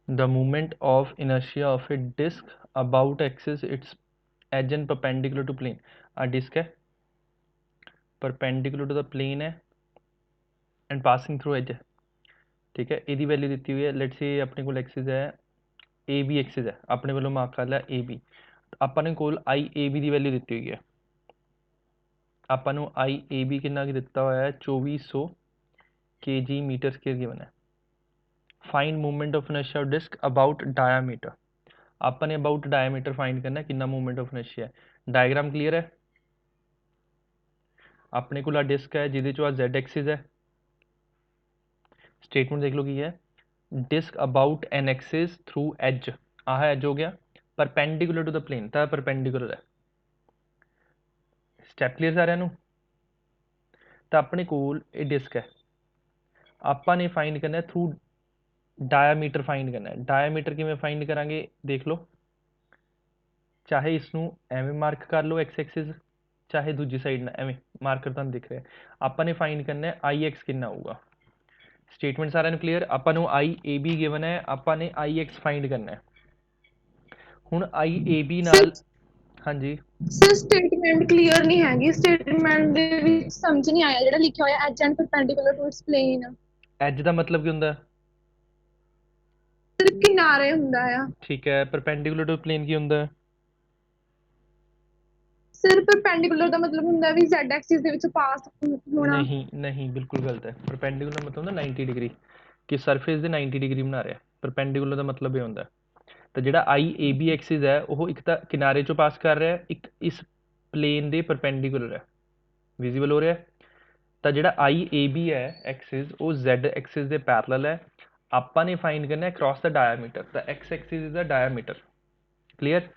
The moment of inertia of a disk about axis its edge and perpendicular to plane. Disc है, perpendicular to the plane है and passing through edge है, ठीक है। ਇਹਦੀ value ਦਿੱਤੀ ਹੋਈ है, लेट्स से अपने को एक्सिस है ए बी एक्सिस है, अपने वालों मार्क कर लिया ए बी। अपने को आई ए बी की वैल्यू ਦਿੱਤੀ ਹੋਈ है, ਆਪਾਂ ਨੂੰ आई ए बी ਕਿੰਨਾ ਕੀ ਦਿੱਤਾ ਹੋਇਆ ਹੈ 2400 kg मीटर स्क्वायर गिवन है। Find movement of inertia of disc about diameter. अपन ने अबाउट डायमीटर फाइंड करना है, कितना मूवमेंट ऑफ इनर्शिया है। डायग्राम क्लियर है। अपने को डिस्क है जिहदे चो जेड एक्सिस है, स्टेटमेंट देख लो की है, disc about an axis through edge, ah edge हो गया परपेंडिकुलर टू द प्लेन, तो परपेंडिकुलर है। स्टैप क्लियर सारिਆਂ ਨੂੰ। तो अपने कोल ये डिस्क है, आपने फाइंड करना है थ्रू डायामीटर फाइंड करना है। डायामीटर किवें फाइंड करांगे देख लो, चाहे इसनू एवें मार्क कर लो एक्स एक्सिस, चाहे दूजी साइड ना एवें मार्कर तुहानूं दिख रहा है। आपने फाइंड करना है आई एक्स कितना होगा। स्टेटमेंट सारे clear. Upon I A be given है, आपने आई एक्स फाइंड करना है। हुण आई ए बी नाल, हाँ जी सर स्टेटमेंट क्लियर नहीं हैगी, स्टेटमेंट ਦੇ ਵਿੱਚ ਸਮਝ ਨਹੀਂ ਆਇਆ ਜਿਹੜਾ ਲਿਖਿਆ ਹੋਇਆ edge and perpendicular to its plane. Edge का मतलब की होंदा, ਸਿਰਫ ਕਿਨਾਰੇ ਹੁੰਦਾ ਆ। ठीक है। परपेंडिकुलर टू प्लेन की होंदा, ਸਰ ਪਰਪੈਂਡੀਕੁਲਰ ਦਾ ਮਤਲਬ ਹੁੰਦਾ ਵੀ z ਐਕਸਿਸ ਦੇ ਵਿੱਚ ਪਾਸ ਹੋਣਾ। नहीं नहीं बिल्कुल गलत है। परपेंडिकुलर मतलब होंदा 90 डिग्री, कि सरफेस दे 90 डिग्री बना रहा है। परपेंडिकुलर का मतलब ये होंदा। तो जिहड़ा आई ए बी एक्सिस है वो एक तो किनारे चो पास कर रहा है, एक इस प्लेन दे परपेंडिकुलर है, विजिबल हो रहा है। तो जिहड़ा आई ए बी है एक्सिस वो जेड एक्सिस दे पैरेलल है। आपां ने फाइंड करना है cross the diameter, the X axis is the diameter. Clear.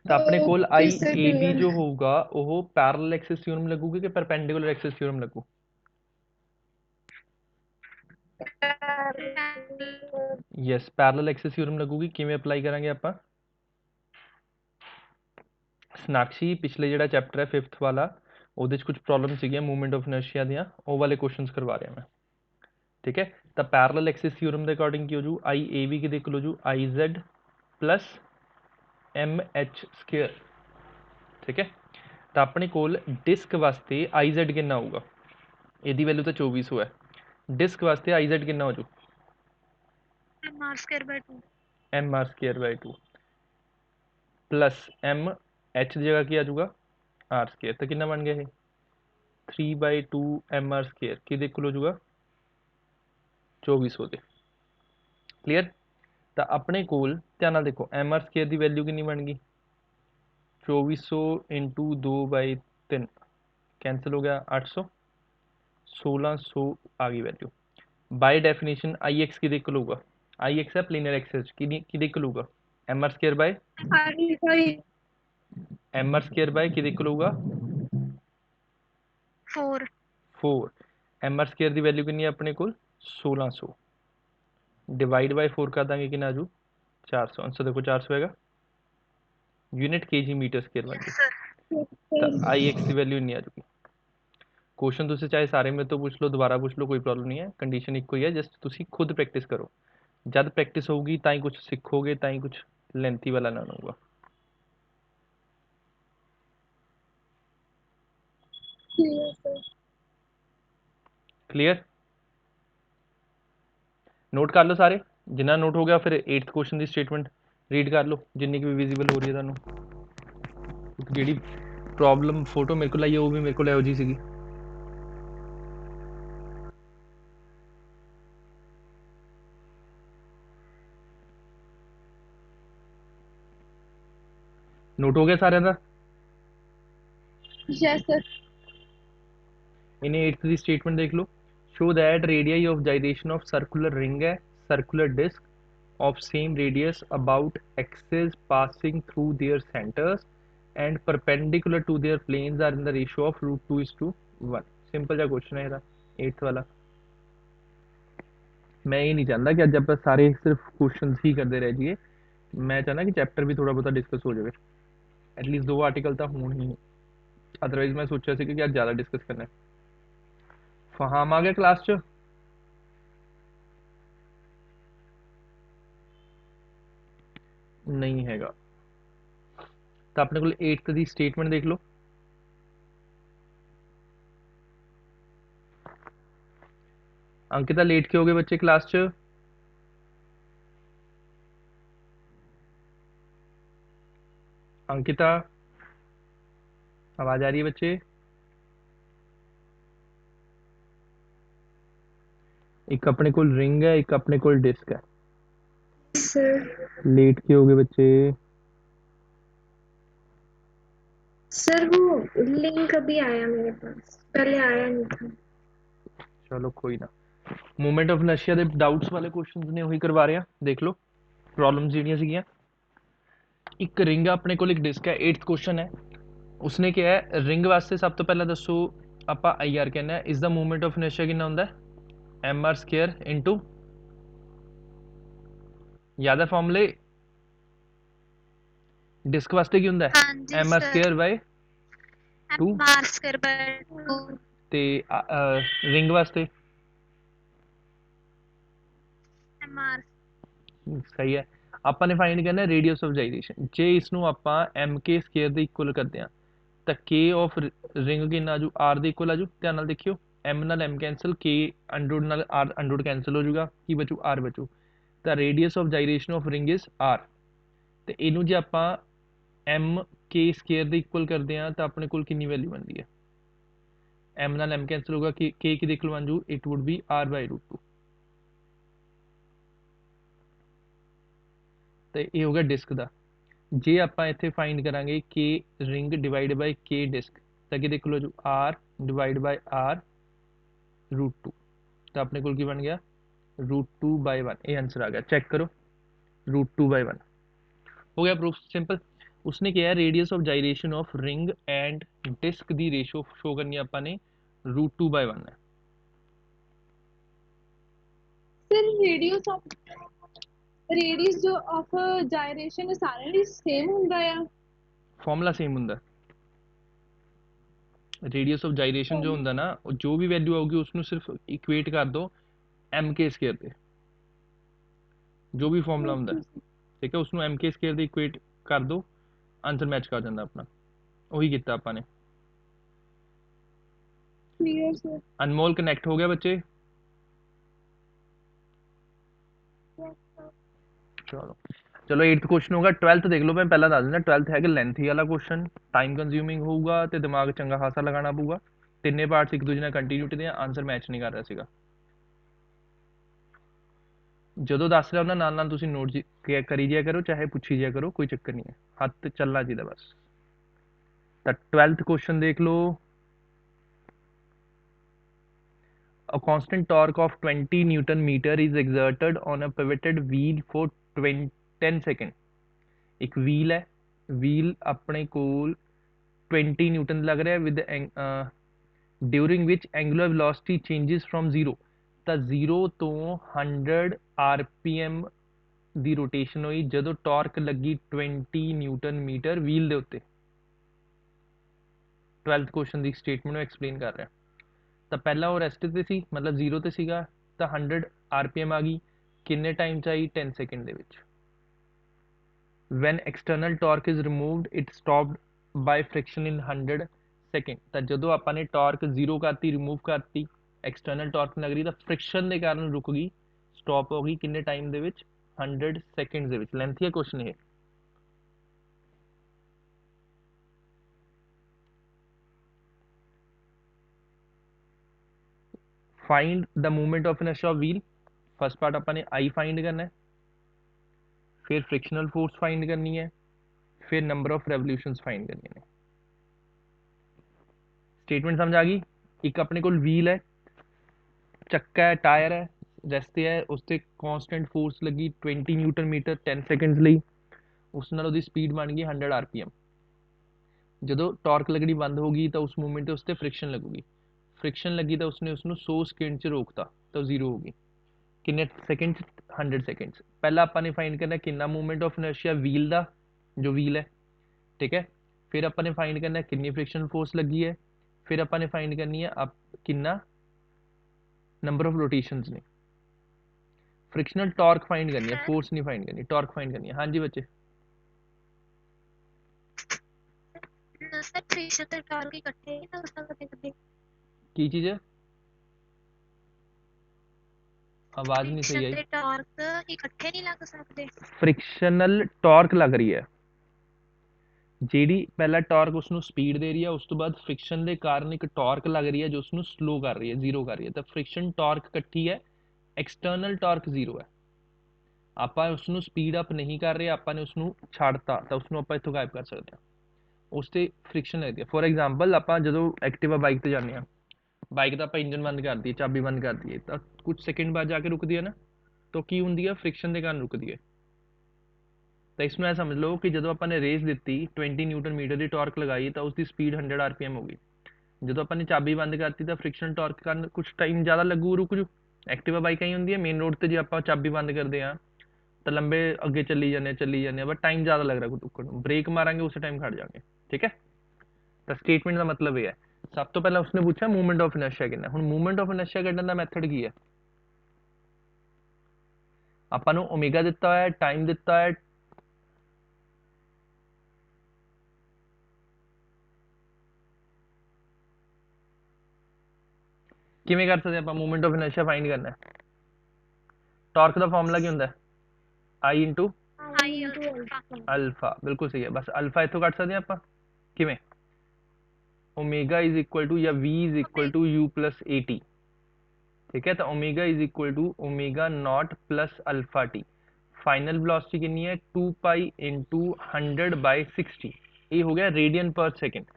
तो अपने कोल okay I sir A B clear. जो होगा वो पैरेलल एक्सिस थ्योरम लगूगी कि परपेंडिकुलर एक्सिस थ्योरम लगू। यस पैरेलल एक्सिस थ्योरम लगूगी। किवें अप्लाई करांगे आपां, सनाक्षी पिछले जिहड़ा चैप्टर है 5th वाला, ਉਹਦੇ 'ਚ कुछ प्रॉब्लम सीगियां मूवमेंट ऑफ इनर्शिया दियां, वो वाले क्वेश्चंस करवा रहा मैं, ठीक है। तो पैरेलल एक्सिस थ्योरम के अकॉर्डिंग की हो जू आई ए बी की देख लो जू I Z plus M H square, ठीक है। तो अपने कोल डिस्क वास्ते आई जेड कितना होगा, यदि वैल्यू तो 2400 है। डिस्क वास्ते आई जेड कितना हो जू M R square by 2, M R square by 2 plus M H की जगह की आ जाऊगा आर स्केयर, तो कितना बन गया ये 3/2 एम आर स्केयर की देख लो जूगा 2400 के। क्लीयर। तो अपने कोल ध्यान नाल देखो एम आर स्केयर की वैल्यू कितनी बन गई 2400 इंटू 2/3 कैंसिल हो गया 800, 1600 आ गई वैल्यू। बाय डेफिनेशन आई एक्स की देख लूगा, आई एक्स है प्लेनर एक्सेस की देख लूगा M R square by M R square by की देख लूगा 4, 4। एम आर स्केयर की वैल्यू कितनी है अपने को 1600, डिवाइड बाय 4 कर देंगे कि आजू 400। आंसर देखो 400 है, यूनिट के जी मीटर स्केयर बन यस गई। सर। तो आई एक्स की वैल्यू नहीं आ चुकी। क्वेश्चन तुझे चाहे सारे में तो पूछ लो, दोबारा पूछ लो, कोई प्रॉब्लम नहीं है। कंडीशन एक ही है, जस्ट तुम खुद प्रैक्टिस करो। जब प्रैक्टिस होगी ताई कुछ सीखोगे, ताई कुछ लेंथी वाला ना होगा। Clear sir. क्लियर। नोट कर लो सारे, जिन्ना नोट हो गया फिर 8th क्वेश्चन की स्टेटमेंट रीड कर लो जिन्नी की भी विजिबल हो रही है तुहानू। जी प्रॉब्लम फोटो मेरे को लाई है वो भी मेरे को लो जी सी। नोट हो गया सारे का। Yes sir. इन्हें 8th की स्टेटमेंट देख लो। Show that radii of gyration of circular ring है, circular disc of same radius about axes passing through their centers and perpendicular to their planes are in the ratio of √2:1। Simple सा question है ये 8th वाला। मैं ये नहीं चाहता कि अज आप सारे सिर्फ क्वेश्चन ही करते रह जाइए, मैं चाहना कि चैप्टर भी थोड़ा बहुत डिस्कस हो जाए, एटलीस्ट 2 आर्टिकल तो होने ही। अदरवाइज मैं सोचा कि अज ज़्यादा डिस्कस करना है। फहाम आ गया क्लास च। नहीं हैगा। तो अपने को 8th ਦੀ ਸਟੇਟਮੈਂਟ ਦੇਖ ਲਓ। अंकिता लेट क्यों हो गए बच्चे क्लास च? अंकिता आवाज आ रही है बच्चे? एक अपने को रिंग है, एक अपने को डिस्क है। सर लेट क्यों हो गए बच्चे? सर वो लिंक अभी आया मेरे पास, पहले आया नहीं था। चलो कोई ना। मूवमेंट ऑफ इनर्शिया ਦੇ ਡਾਊਟਸ ਵਾਲੇ ਕੁਐਸਚਨਸ ਨੇ ਉਹੀ ਕਰਵਾ ਰਿਹਾ, ਦੇਖ ਲਓ ਪ੍ਰੋਬਲਮਸ ਜਿਹੜੀਆਂ ਸੀਗੀਆਂ। ਇੱਕ ਰਿੰਗ ਆਪਣੇ ਕੋਲ, ਇੱਕ ਡਿਸਕ ਹੈ। 8th ਕੁਐਸਚਨ ਹੈ, ਉਸਨੇ ਕਿਹਾ ਹੈ ਰਿੰਗ ਵਾਸਤੇ ਸਭ ਤੋਂ ਪਹਿਲਾਂ ਦੱਸੋ ਆਪਾਂ ਆਈ ਆਰ ਕਹਿੰਦੇ ਆ, ਇਸ ਦਾ ਮੂਵਮੈਂਟ ਆਫ ਇਨਰਸ਼ੀਆ ਕਿੰਨਾ ਹੁੰਦਾ ਹੈ? ਐਮ ਆਰ ਸਕੇਅਰ ਇਨਟੂ, ਯਾਦ ਹੈ ਫਾਰਮੂਲੇ? ਡਿਸਕ ਵਾਸਤੇ ਕੀ ਹੁੰਦਾ ਹੈ? हाँ जी M R sir square by 2। M R square by 2 ਤੇ ਰਿੰਗ ਵਾਸਤੇ एम आर ਸਹੀ ਹੈ। ਆਪਾਂ ਨੇ ਫਾਈਂਡ ਕਰਨਾ ਰੇਡੀਅਸ ਆਫ ਜਾਈਰੇਸ਼ਨ। ਜੇ ਇਸ ਨੂੰ ਆਪਾਂ ਐਮ ਕੇ ਸਕੇਅਰ ਦੇ ਇਕੁਅਲ ਕਰਦੇ ਹਾਂ ਤਾਂ ਕੇ ਆਫ ਰਿੰਗ ਕਿੰਨਾ ਆਜੂ? ਆਰ ਦੇ ਇਕੁਅਲ ਆਜੂ। ਧਿਆਨ ਨਾਲ ਦੇਖਿਓ, ਐਮ ਨਾਲ ਐਮ ਕੈਂਸਲ, ਕੇ ਅੰਡਰੂਟ ਨਾਲ ਆਰ ਅੰਡਰੂਟ ਕੈਂਸਲ ਹੋ ਜਾਊਗਾ, ਕੀ ਬਚੂ? ਆਰ ਬਚੂ। ਤਾਂ radius of gyration of ring is R. ਤੇ ਇਹਨੂੰ ਜੇ ਆਪਾਂ ਐਮ ਕੇ ਸਕੇਅਰ ਦੇ ਇਕੁਅਲ ਕਰਦੇ ਹਾਂ ਤਾਂ ਆਪਣੇ ਕੋਲ ਕਿੰਨੀ ਵੈਲਿਊ ਬਣਦੀ ਹੈ? ਐਮ ਨਾਲ ਐਮ ਕੈਂਸਲ ਹੋਗਾ, ਕੇ ਕਿਹਦੇ ਇਕੁਅਲ ਬਣ ਜੂ? It would be R by root 2। ਤੇ ਇਹ ਹੋ ਗਿਆ ਡਿਸਕ ਦਾ। ਜੇ ਆਪਾਂ ਇੱਥੇ ਫਾਈਂਡ ਕਰਾਂਗੇ K ring divide by K disc ਤਾਂ ਕਿਹਦੇ ਇਕੁਅਲ ਹੋ ਜੂ? R divide by R root 2। तो अपने को बन गया √2/1। ये आंसर आ गया, चेक करो, √2/1 हो गया प्रूफ। सिंपल। उसने क्या है radius of gyration of ring and disc दी रेशो शो करनी है अपने √2/1 है। सर रेडियस जो ऑफ जायरेशन सारे ਲਈ सेम ਹੁੰਦਾ ਆ? फॉर्मूला सेम ਹੁੰਦਾ। रेडियस ऑफ जाइरेशन जो ਹੁੰਦਾ ना, जो भी वैल्यू आऊगी उसको सिर्फ इक्वेट कर दो एम के स्केयर पे, जो भी फॉर्मूला ਹੁੰਦਾ, ठीक है, उसको एम के स्केयर ਦੇ इक्वेट कर दो, आंसर मैच कर ਜਾਂਦਾ अपना। ਉਹੀ ਕੀਤਾ ਆਪਾਂ ਨੇ। Clear sir. अनमोल कनेक्ट हो गया बच्चे? चलो चलो 8th क्वेश्चन होगा। 12th देख लो, मैं पहला दस देना। 12th है कि लेंथी वाला क्वेश्चन, टाइम कंज्यूमिंग होगा तो दिमाग चंगा खासा लगाना पऊगा। तिन्ने पार्ट्स एक दूसरे ਨਾਲ ਕੰਟੀਨਿਊਟੀ ਦੇ, ਆਨਸਰ ਮੈਚ ਨਹੀਂ ਕਰ ਰਿਹਾ ਸੀਗਾ। ਜਦੋਂ ਦੱਸ ਰਿਹਾ ਉਹਨਾਂ ਨਾਲ ਨਾਲ ਤੁਸੀਂ ਨੋਟ ਕਰੀ ਜਿਆ ਕਰੋ, ਚਾਹੇ ਪੁੱਛੀ ਜਿਆ ਕਰੋ, ਕੋਈ ਚੱਕਰ ਨਹੀਂ ਹੈ, ਹੱਥ ਚੱਲਣਾ ਚਾਹੀਦਾ ਬਸ। ਤਾਂ 12th क्वेश्चन देख लो। A constant torque of 20 Newton meter is exerted on a pivoted wheel for 10 second. एक व्हील है, व्हील अपने कोल 20 न्यूटन लग रहा है with during which angular velocity changes from 0। तो 0 तो 100 आरपीएम ਦੀ ਰੋਟੇਸ਼ਨ ਹੋਈ ਜਦੋਂ ਟਾਰਕ ਲੱਗੀ 20 ਨਿਊਟਨ ਮੀਟਰ ਵੀਲ ਦੇ ਉੱਤੇ। 12th ਕੁਐਸਚਨ ਦੀ ਸਟੇਟਮੈਂਟ ਨੂੰ ਐਕਸਪਲੇਨ ਕਰ ਰਿਹਾ। ਤਾਂ ਪਹਿਲਾਂ ਉਹ ਰੈਸਟ ਤੇ ਸੀ, ਮਤਲਬ 0 ਤੇ ਸੀਗਾ, ਤਾਂ 100 ਆਰਪੀਐਮ ਆ ਗਈ, ਕਿੰਨੇ ਟਾਈਮ ਚ ਆਈ? 10 ਸੈਕਿੰਡ ਦੇ ਵਿੱਚ। when external torque is removed it stopped by friction in 100 second. ਤਾਂ ਜਦੋਂ ਆਪਾਂ ਨੇ ਟਾਰਕ 0 ਕਰਤੀ, ਰਿਮੂਵ ਕਰਤੀ, ਐਕਸਟਰਨਲ ਟਾਰਕ ਲੱਗ ਰਹੀ ਤਾਂ ਫ੍ਰਿਕਸ਼ਨ ਦੇ ਕਾਰਨ ਰੁਕ ਗਈ, ਸਟਾਪ ਹੋ ਗਈ, ਕਿੰਨੇ ਟਾਈਮ ਦੇ ਵਿੱਚ? 100 ਸੈਕਿੰਡ ਦੇ ਵਿੱਚ। ਲੈਂਥੀ ਹੈ ਕੁਐਸਚਨ ਇਹ। Find the movement of inertia of wheel. First part अपन ने आई फाइंड करना है, फिर फ्रिक्शनल फोर्स फाइंड करनी है, फिर नंबर ऑफ रेवोल्यूशंस फाइंड करनी है। स्टेटमेंट समझ आ गई? एक अपने को व्हील है, चक्का है, टायर है, रस्ते है, उससे कांस्टेंट फोर्स लगी 20 न्यूटन मीटर 10 सेकंड्स ਲਈ, ਉਸ ਨਾਲ ਉਹਦੀ ਸਪੀਡ ਬਣ ਗਈ 100 ਆਰਪੀਐਮ। ਜਦੋਂ ਟਾਰਕ ਲੱਗਣੀ ਬੰਦ ਹੋ ਗਈ ਤਾਂ ਉਸ ਮੂਵਮੈਂਟ ਤੇ ਉਸ ਤੇ ਫ੍ਰਿਕਸ਼ਨ ਲੱਗੂਗੀ, ਫ੍ਰਿਕਸ਼ਨ ਲੱਗੀ ਤਾਂ ਉਸਨੇ ਉਸ ਨੂੰ 100 ਸਕਿੰਟ ਚ ਰੋਕਤਾ ਤਾਂ ਜ਼ੀਰੋ ਹੋ ਗਈ। ਕਿੰਨੇ ਸੈਕਿੰਡ ਚ? 100 ਸੈਕਿੰਡ ਚ। ਪਹਿਲਾਂ ਆਪਾਂ ਨੇ ਫਾਈਂਡ ਕਰਨਾ ਕਿੰਨਾ ਮੂਵਮੈਂਟ ਆਫ ਇਨਰਸ਼ੀਆ व्हील ਦਾ, ਜੋ व्हील है, ठीक है। फिर अपन ने फाइंड करना कितनी फ्रिक्शन फोर्स लगी है, फिर अपन ने फाइंड करनी है अब कितना नंबर ऑफ रोटेशंस ने। फ्रिक्शनल टॉर्क फाइंड करनी है, सर फोर्स नहीं फाइंड करनी, टॉर्क फाइंड करनी है। हाँ जी बच्चे। सर फ्रिक्शन ਤੇ ਟਾਰਕ ਇਕੱਠੇ ਨਹੀਂ ਲੱਗ ਸਕਦੇ ਕਦੇ की चीज है? आवाज नहीं सही फ्रिक्शन आई। ਤੇ ਟਾਰਕ ਇਕੱਠੇ ਨਹੀਂ ਲੱਗ ਸਕਦੇ फ्रिक्शनल टॉर्क लग रही है, ਜਿਹੜੀ ਪਹਿਲਾ ਟਾਰਕ ਉਸ ਨੂੰ ਸਪੀਡ ਦੇ ਰਹੀ ਹੈ, ਉਸ ਤੋਂ ਬਾਅਦ ਫ੍ਰਿਕਸ਼ਨ ਦੇ ਕਾਰਨ ਇੱਕ ਟਾਰਕ ਲੱਗ ਰਹੀ ਹੈ ਜੋ ਉਸ ਨੂੰ ਸਲੋ ਕਰ ਰਹੀ ਹੈ, ਜ਼ੀਰੋ ਕਰ ਰਹੀ ਹੈ। ਤਾਂ ਫ੍ਰਿਕਸ਼ਨ ਟਾਰਕ ਇਕੱਠੀ ਹੈ, ਐਕਸਟਰਨਲ ਟਾਰਕ ਜ਼ੀਰੋ ਹੈ। ਆਪਾਂ ਉਸ ਨੂੰ ਸਪੀਡ ਅਪ ਨਹੀਂ ਕਰ ਰਹੇ, ਆਪਾਂ ਨੇ ਉਸ ਨੂੰ ਛੱਡਤਾ, ਤਾਂ ਉਸ ਨੂੰ ਆਪਾਂ ਇੱਥੋਂ ਗਾਇਬ ਕਰ ਸਕਦੇ ਹਾਂ। ਉਸ ਤੇ ਫ੍ਰਿਕਸ਼ਨ ਲੱਗਦੀ ਹੈ। ਫੋਰ ਐਗਜ਼ਾਮਪਲ ਆਪਾਂ ਜਦੋਂ ਐਕਟਿਵਾ ਬਾਈਕ ਤੇ ਜਾਂਦੇ ਹਾਂ, ਬਾਈਕ ਦਾ ਆਪਾਂ ਇੰਜਨ ਬੰਦ ਕਰ ਦਈਏ, ਚਾਬੀ ਬੰਦ ਕਰ ਦਈਏ, ਤਾਂ ਕੁਝ ਸੈਕਿੰਡ ਬਾਅਦ ਜਾ ਕੇ ਰੁਕਦੀ ਹੈ ਨਾ, ਤਾਂ ਕੀ ਹੁੰਦੀ ਹੈ? ਫ੍ਰਿਕਸ਼ਨ ਦੇ ਕਾਰਨ ਰੁਕਦੀ ਹੈ। ਤਾਂ ਇਸ ਨੂੰ ਇਹ ਸਮਝ ਲਓ ਕਿ ਜਦੋਂ ਆਪਾਂ ਨੇ ਰੇਸ ਦਿੱਤੀ, 20 ਨਿਊਟਨ ਮੀਟਰ ਦੀ ਟਾਰਕ ਲਗਾਈ, ਤਾਂ ਉਸ ਦੀ ਸਪੀਡ 100 ਆਰਪੀਐਮ ਹੋ ਗਈ। ਜਦੋਂ ਆਪਾਂ ਨੇ ਚਾਬੀ ਬੰਦ ਕਰਤੀ ਤਾਂ ਫ੍ਰਿਕਸ਼ਨ ਟਾਰਕ ਕਾਰਨ ਕੁਝ ਟਾਈਮ ਜ਼ਿਆਦਾ ਲੱਗੂ, ਰੁਕ ਜੂ। ਐਕਟਿਵਾ ਬਾਈਕ ਆਈ ਹੁੰਦੀ ਹੈ ਮੇਨ ਰੋਡ ਤੇ, ਜੇ ਆਪਾਂ ਚਾਬੀ ਬੰਦ ਕਰਦੇ ਹਾਂ ਤਾਂ ਲੰਬੇ ਅੱਗੇ ਚੱਲੀ ਜਾਂਦੇ ਆ, ਬਟ ਟਾਈਮ ਜ਼ਿਆਦਾ ਲੱਗ ਰਿਹਾ ਰੁਕਣ ਨੂੰ। ਬ੍ਰੇਕ ਮਾਰਾਂਗੇ ਉਸੇ ਟਾਈਮ ਖੜ ਜਾਵਾਂਗੇ। ਠੀਕ ਹੈ, ਤਾਂ ਸਟੇਟਮੈਂਟ ਦਾ ਮਤਲਬ ਇਹ ਹੈ। ਸਭ ਤੋਂ ਪਹਿਲਾਂ ਉਸਨੇ ਪੁੱਛਿਆ ਮੂਵਮੈਂਟ ਆਫ ਇਨਰਸ਼ੀਆ ਕਿੰਨਾ। ਹੁਣ ਮੂਵਮੈਂਟ ਆਫ ਇਨਰਸ਼ੀਆ ਕੱਢਣ ਦਾ ਮੈਥਡ ਕੀ ਹੈ? ਆਪਾਂ ਨੂੰ ਓਮੇਗਾ ਦਿੱਤਾ ਹੋਇਆ, ਟਾਈਮ ਦਿੱਤਾ ਹੈ, ਕਿਵੇਂ ਕਰ ਸਕਦੇ ਆਪਾਂ ਮੂਵਮੈਂਟ ਆਫ ਇਨਰਸ਼ੀਆ ਫਾਈਂਡ ਕਰਨਾ? ਟਾਰਕ ਦਾ ਫਾਰਮੂਲਾ ਕੀ ਹੁੰਦਾ? I into I alpha alpha. ਬਿਲਕੁਲ ਸਹੀ ਹੈ। ਬਸ ਅਲਫਾ ਇੱਥੋਂ ਕੱਢ ਸਕਦੇ ਹਾਂ ਆਪਾਂ ਕਿਵੇਂ? ओमेगा इज इक्वल टू या v is equal to u plus A T. ठीक है, तो omega is equal to omega naught plus alpha T. Final velocity कितनी है? 2 पाई इंटू 100/60। ये हो गया रेडियन पर second.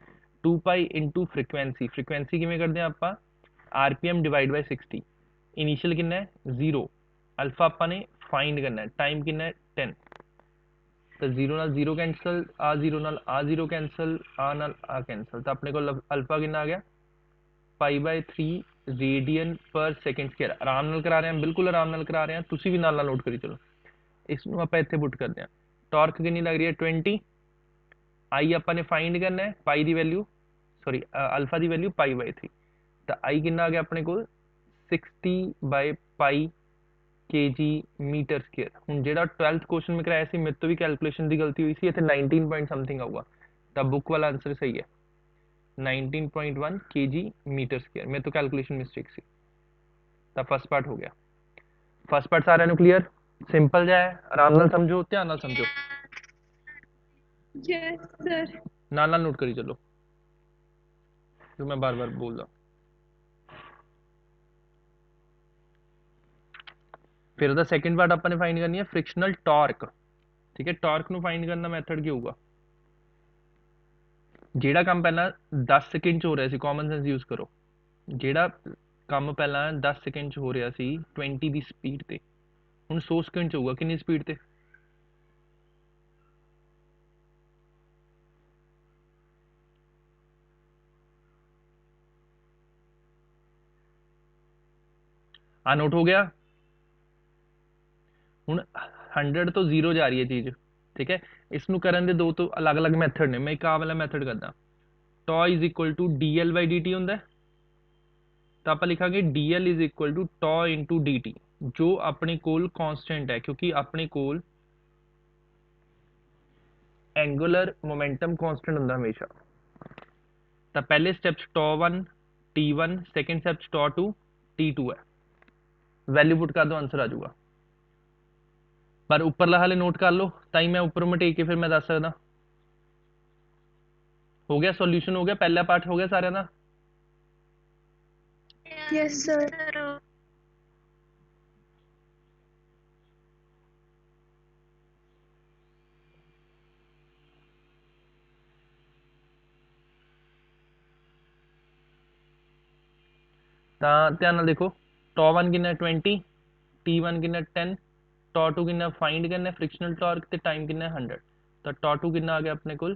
2 pi into frequency, frequency किमें करते हैं आप? RPM divide by 60। इनिशियल कितना है? 0। अल्फा अपने फाइंड करना है, टाइम कितना है? 10। तो 0 ਨਾਲ 0 कैंसल, आ 0 ਨਾਲ आ 0 कैंसल, आ ਨਾਲ आ कैंसल, तो अपने को अल्फा कितना आ गया? π/3 रेडियन पर सेकेंड स्क्वायर। आराम ਨਾਲ करा रहे हैं, बिल्कुल आराम ਨਾਲ करा रहे हैं, ਤੁਸੀਂ ਵੀ ਨਾਲ ਨਾਲ ਨੋਟ ਕਰੀ ਚਲੋ। ਇਸ ਨੂੰ ਆਪਾਂ ਇੱਥੇ ਪੁੱਟ ਕਰਦੇ ਹਾਂ। ਟਾਰਕ ਕਿੰਨੀ ਲੱਗ ਰਹੀ ਹੈ? 20। आई ਆਪਾਂ ਨੇ फाइंड करना है, पाई ਦੀ ਵੈਲਿਊ, ਸੌਰੀ अल्फा ਦੀ ਵੈਲਿਊ π/3। ਤਾਂ आई ਕਿੰਨਾ ਆ ਗਿਆ ਆਪਣੇ ਕੋਲ? 60/π kg मीटर स्क्वायर। ਹੁਣ ਜਿਹੜਾ 12th क्वेश्चन में कराया ਸੀ, ਮੇਰੇ ਤੋਂ ਵੀ कैलकुलेशन ਦੀ गलती हुई सी, ਇੱਥੇ 19 पॉइंट समथिंग आऊगा, ਤਾਂ बुक वाला आंसर सही है, 19.1 kg मीटर स्क्वायर। मेरे तो कैलकुलेशन मिस्टेक सी। ਤਾਂ ਫਸਟ ਪਾर्ट हो गया। फस्ट पार्ट ਸਾਰਿਆਂ ਨੂੰ क्लियर? ਸਿੰਪਲ ਜਿਹਾ ਹੈ, ਆਰਾਮ ਨਾਲ ਸਮਝੋ, ਧਿਆਨ ਨਾਲ ਸਮਝੋ, यस सर। ਨਾਲ ਨਾਲ ਨੋਟ ਕਰੀ ਚੱਲੋ ਜੋ ਮੈਂ ਬਾਰ-ਬਾਰ ਬੋਲਦਾ। फिर ਉਹਦਾ सेकंड पार्ट ਆਪਾਂ ਨੇ फाइंड करनी है फ्रिक्शनल टॉर्क। ठीक है, टॉर्क ਨੂੰ फाइंड करना मैथड ਕੀ ਹੋਊਗਾ? ਜਿਹੜਾ ਕੰਮ ਪਹਿਲਾਂ 10 ਸੈਕਿੰਡ ਚ ਹੋ ਰਿਹਾ ਸੀ, ਕਾਮਨ ਸੈਂਸ ਯੂਜ਼ ਕਰੋ, ਜਿਹੜਾ ਕੰਮ ਪਹਿਲਾਂ 10 ਸੈਕਿੰਡ ਚ ਹੋ ਰਿਹਾ ਸੀ 20 ਦੀ ਸਪੀਡ ਤੇ, ਹੁਣ 100 ਸੈਕਿੰਡ ਚ ਹੋਊਗਾ ਕਿੰਨੀ ਸਪੀਡ ਤੇ? ਆ ਨੋਟ ਹੋ ਗਿਆ? ਹੁਣ 100 ਤੋਂ 0 ਜਾ ਰਹੀ ਹੈ ਚੀਜ਼। ਠੀਕ ਹੈ, ਇਸ ਨੂੰ ਕਰਨ ਦੇ ਦੋ ਤੋਂ ਅਲੱਗ-ਅਲੱਗ ਮੈਥਡ ਨੇ। ਮੈਂ ਇੱਕ ਆ ਵਾਲਾ ਮੈਥਡ ਕਰਦਾ, ਟॉ इज इक्वल टू dl/dt ਹੁੰਦਾ, ਤਾਂ ਆਪਾਂ ਲਿਖਾਂਗੇ dl is equal to tau into dt, ਜੋ ਆਪਣੇ ਕੋਲ ਕਾਂਸਟੈਂਟ ਹੈ, ਕਿਉਂਕਿ ਆਪਣੇ ਕੋਲ ਐਂਗੂਲਰ ਮੋਮੈਂਟਮ ਕਾਂਸਟੈਂਟ ਹੁੰਦਾ ਹਮੇਸ਼ਾ। ਤਾਂ ਪਹਿਲੇ ਸਟੈਪ ਚ टॉ1 t1, सेकंड स्टेप टॉ2 t2 है। वैल्यू पुट कर दो, आंसर आ जाऊगा। पर उपरला हाले नोट कर लो, ताई मैं उपर मटेक के फिर मैं दस सकदा। हो गया सॉल्यूशन, हो गया पहला पार्ट, हो गया सारे का? Yes sir. ਤਾਂ ਧਿਆਨ ਨਾਲ ਦੇਖੋ, टॉ1 कितना 20, t1 कितना 10, टॉ2 कितना फाइंड करना फ्रिक्शनल टॉर्क, ਤੇ टाइम कितना 100। ਤਾਂ टॉ2 कितना आ गया अपने को?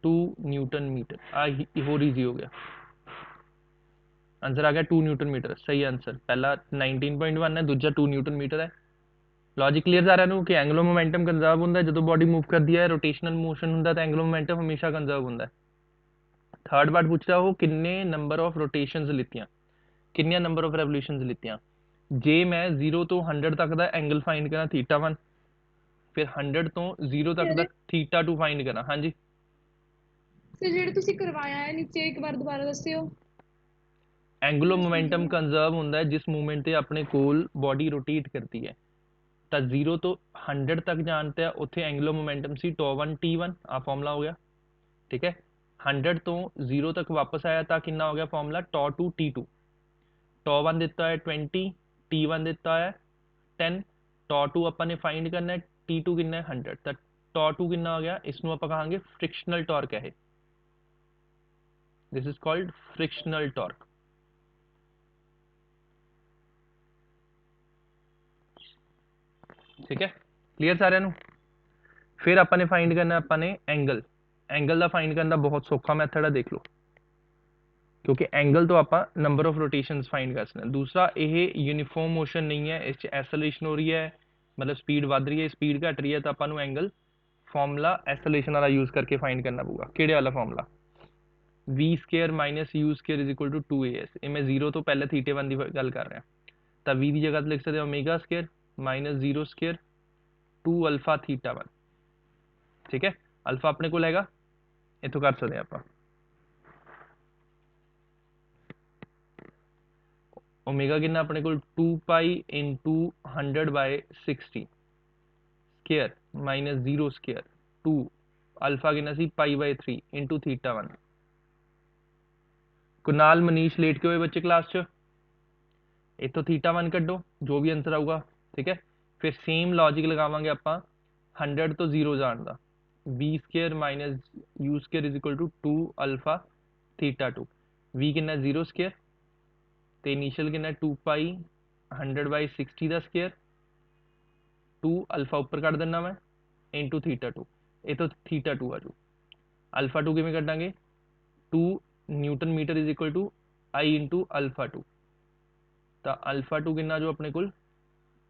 2 न्यूटन मीटर। और ईजी हो गया, आंसर आ गया 2 न्यूटन मीटर। सही आंसर, पहला 19.1 है, दूजा 2 न्यूटन मीटर है। लॉजिक क्लियर सारे ਨੂੰ कि एंगुलर मोमेंटम कंजर्व ਹੁੰਦਾ ਜਦੋਂ बॉडी मूव करती है, रोटेशनल मोशन ਹੁੰਦਾ ਤਾਂ एंगुलर मोमेंटम हमेशा कंजर्व ਹੁੰਦਾ। थर्ड पार्ट पूछ रहा हो किन्ने नंबर ऑफ रोटेशंस लित्तियां, किन्नियां नंबर ऑफ रेवोल्यूशंस लित्तियां। जे मैं 0 तो 100 तक का एंगल फाइंड करा θ1, फिर 100 तो 0 तक का θ2 फाइंड करा। हाँ जी, ਸਰ ਜਿਹੜੇ ਤੁਸੀਂ ਕਰਵਾਇਆ ਹੈ ਨੀਚੇ ਇੱਕ ਵਾਰ ਦੁਬਾਰਾ ਦੱਸਿਓ। ਐਂਗੂਲਰ ਮੋਮੈਂਟਮ ਕੰਜ਼ਰਵ ਹੁੰਦਾ ਹੈ ਜਿਸ ਮੂਵਮੈਂਟ ਤੇ ਆਪਣੇ ਕੋਲ ਬੋਡੀ ਰੋਟੇਟ ਕਰਦੀ ਹੈ। ਤਾਂ 0 ਤੋਂ 100 ਤੱਕ ਜਾਣ ਤੇ ਉੱਥੇ ਐਂਗੂਲਰ ਮੋਮੈਂਟਮ ਸੀ τ1 t1, ਆ ਫਾਰਮੂਲਾ ਹੋ ਗਿਆ। ਠੀਕ ਹੈ, 100 ਤੋਂ 0 ਤੱਕ ਵਾਪਸ ਆਇਆ ਤਾਂ ਕਿੰਨਾ ਹੋ ਗਿਆ ਫਾਰਮੂਲਾ τ2 t2। τ1 ਦਿੱਤਾ ਹੈ 20, t1 ਦਿੱਤਾ ਹੈ 10, τ2 ਆਪਾਂ ਨੇ ਫਾਈਂਡ ਕਰਨਾ ਹੈ, t2 ਕਿੰਨਾ ਹੈ 100। ਤਾਂ τ2 ਕਿੰਨਾ ਹੋ ਗਿਆ, ਇਸ ਨੂੰ ਆਪਾਂ ਕਹਾਂਗੇ ਫ੍ਰਿਕਸ਼ਨਲ ਟਾਰਕ ਹੈ। This is called frictional torque. ठीक है, क्लियर सारे ਨੂੰ। फिर ਆਪਾਂ ਨੇ फाइंड करना ਆਪਾਂ ने एंगल। एंगल ਦਾ फाइंड करना बहुत सौखा मैथड है, देख लो, क्योंकि एंगल तो आप नंबर ऑफ रोटेशंस फाइंड कर सकते हैं। दूसरा, ये यूनीफॉर्म मोशन नहीं है, इस एसलेशन हो रही है, मतलब स्पीड बढ़ रही है, स्पीड घट रही है, तो आपको एंगल फॉर्मूला एसलेशन वाला यूज करके फाइंड करना पड़ेगा। किहड़े वाला formula, V square minus U square is equal to 2as। ये मैं 0 तो पहले θ1 की गल कर रहा, तो वी की जगह लिख सकते हैं omega square minus 0 square 2 alpha θ1। ठीक है, अल्फा अपने को हैगा, इतों कर सकते हैं आप। ओमेगा कितना अपने को 2 pi into 100/60 square minus 0 square 2 alpha कितना सी π/3 इंटू θ1। कुनाल मनीष लेट के हुए बच्चे क्लास च, इतों θ1 कड्डो, जो भी आंसर आऊगा। ठीक है, फिर सेम लॉजिक लगावांगे आप 100 तो 0 जान का, V square minus U square is equal to 2 alpha θ2। V कितना 0 स्केयर, तो इनीशियल कितना 2 पाई 100/60 का स्केयर 2 अल्फा उपर कट देना मैं इंटू θ2। ये तो θ2 आ जू, अल्फा 2 किमें कटांगे 2 newton metre is equal to I into alpha 2। तो अल्फा 2 कितना जो अपने को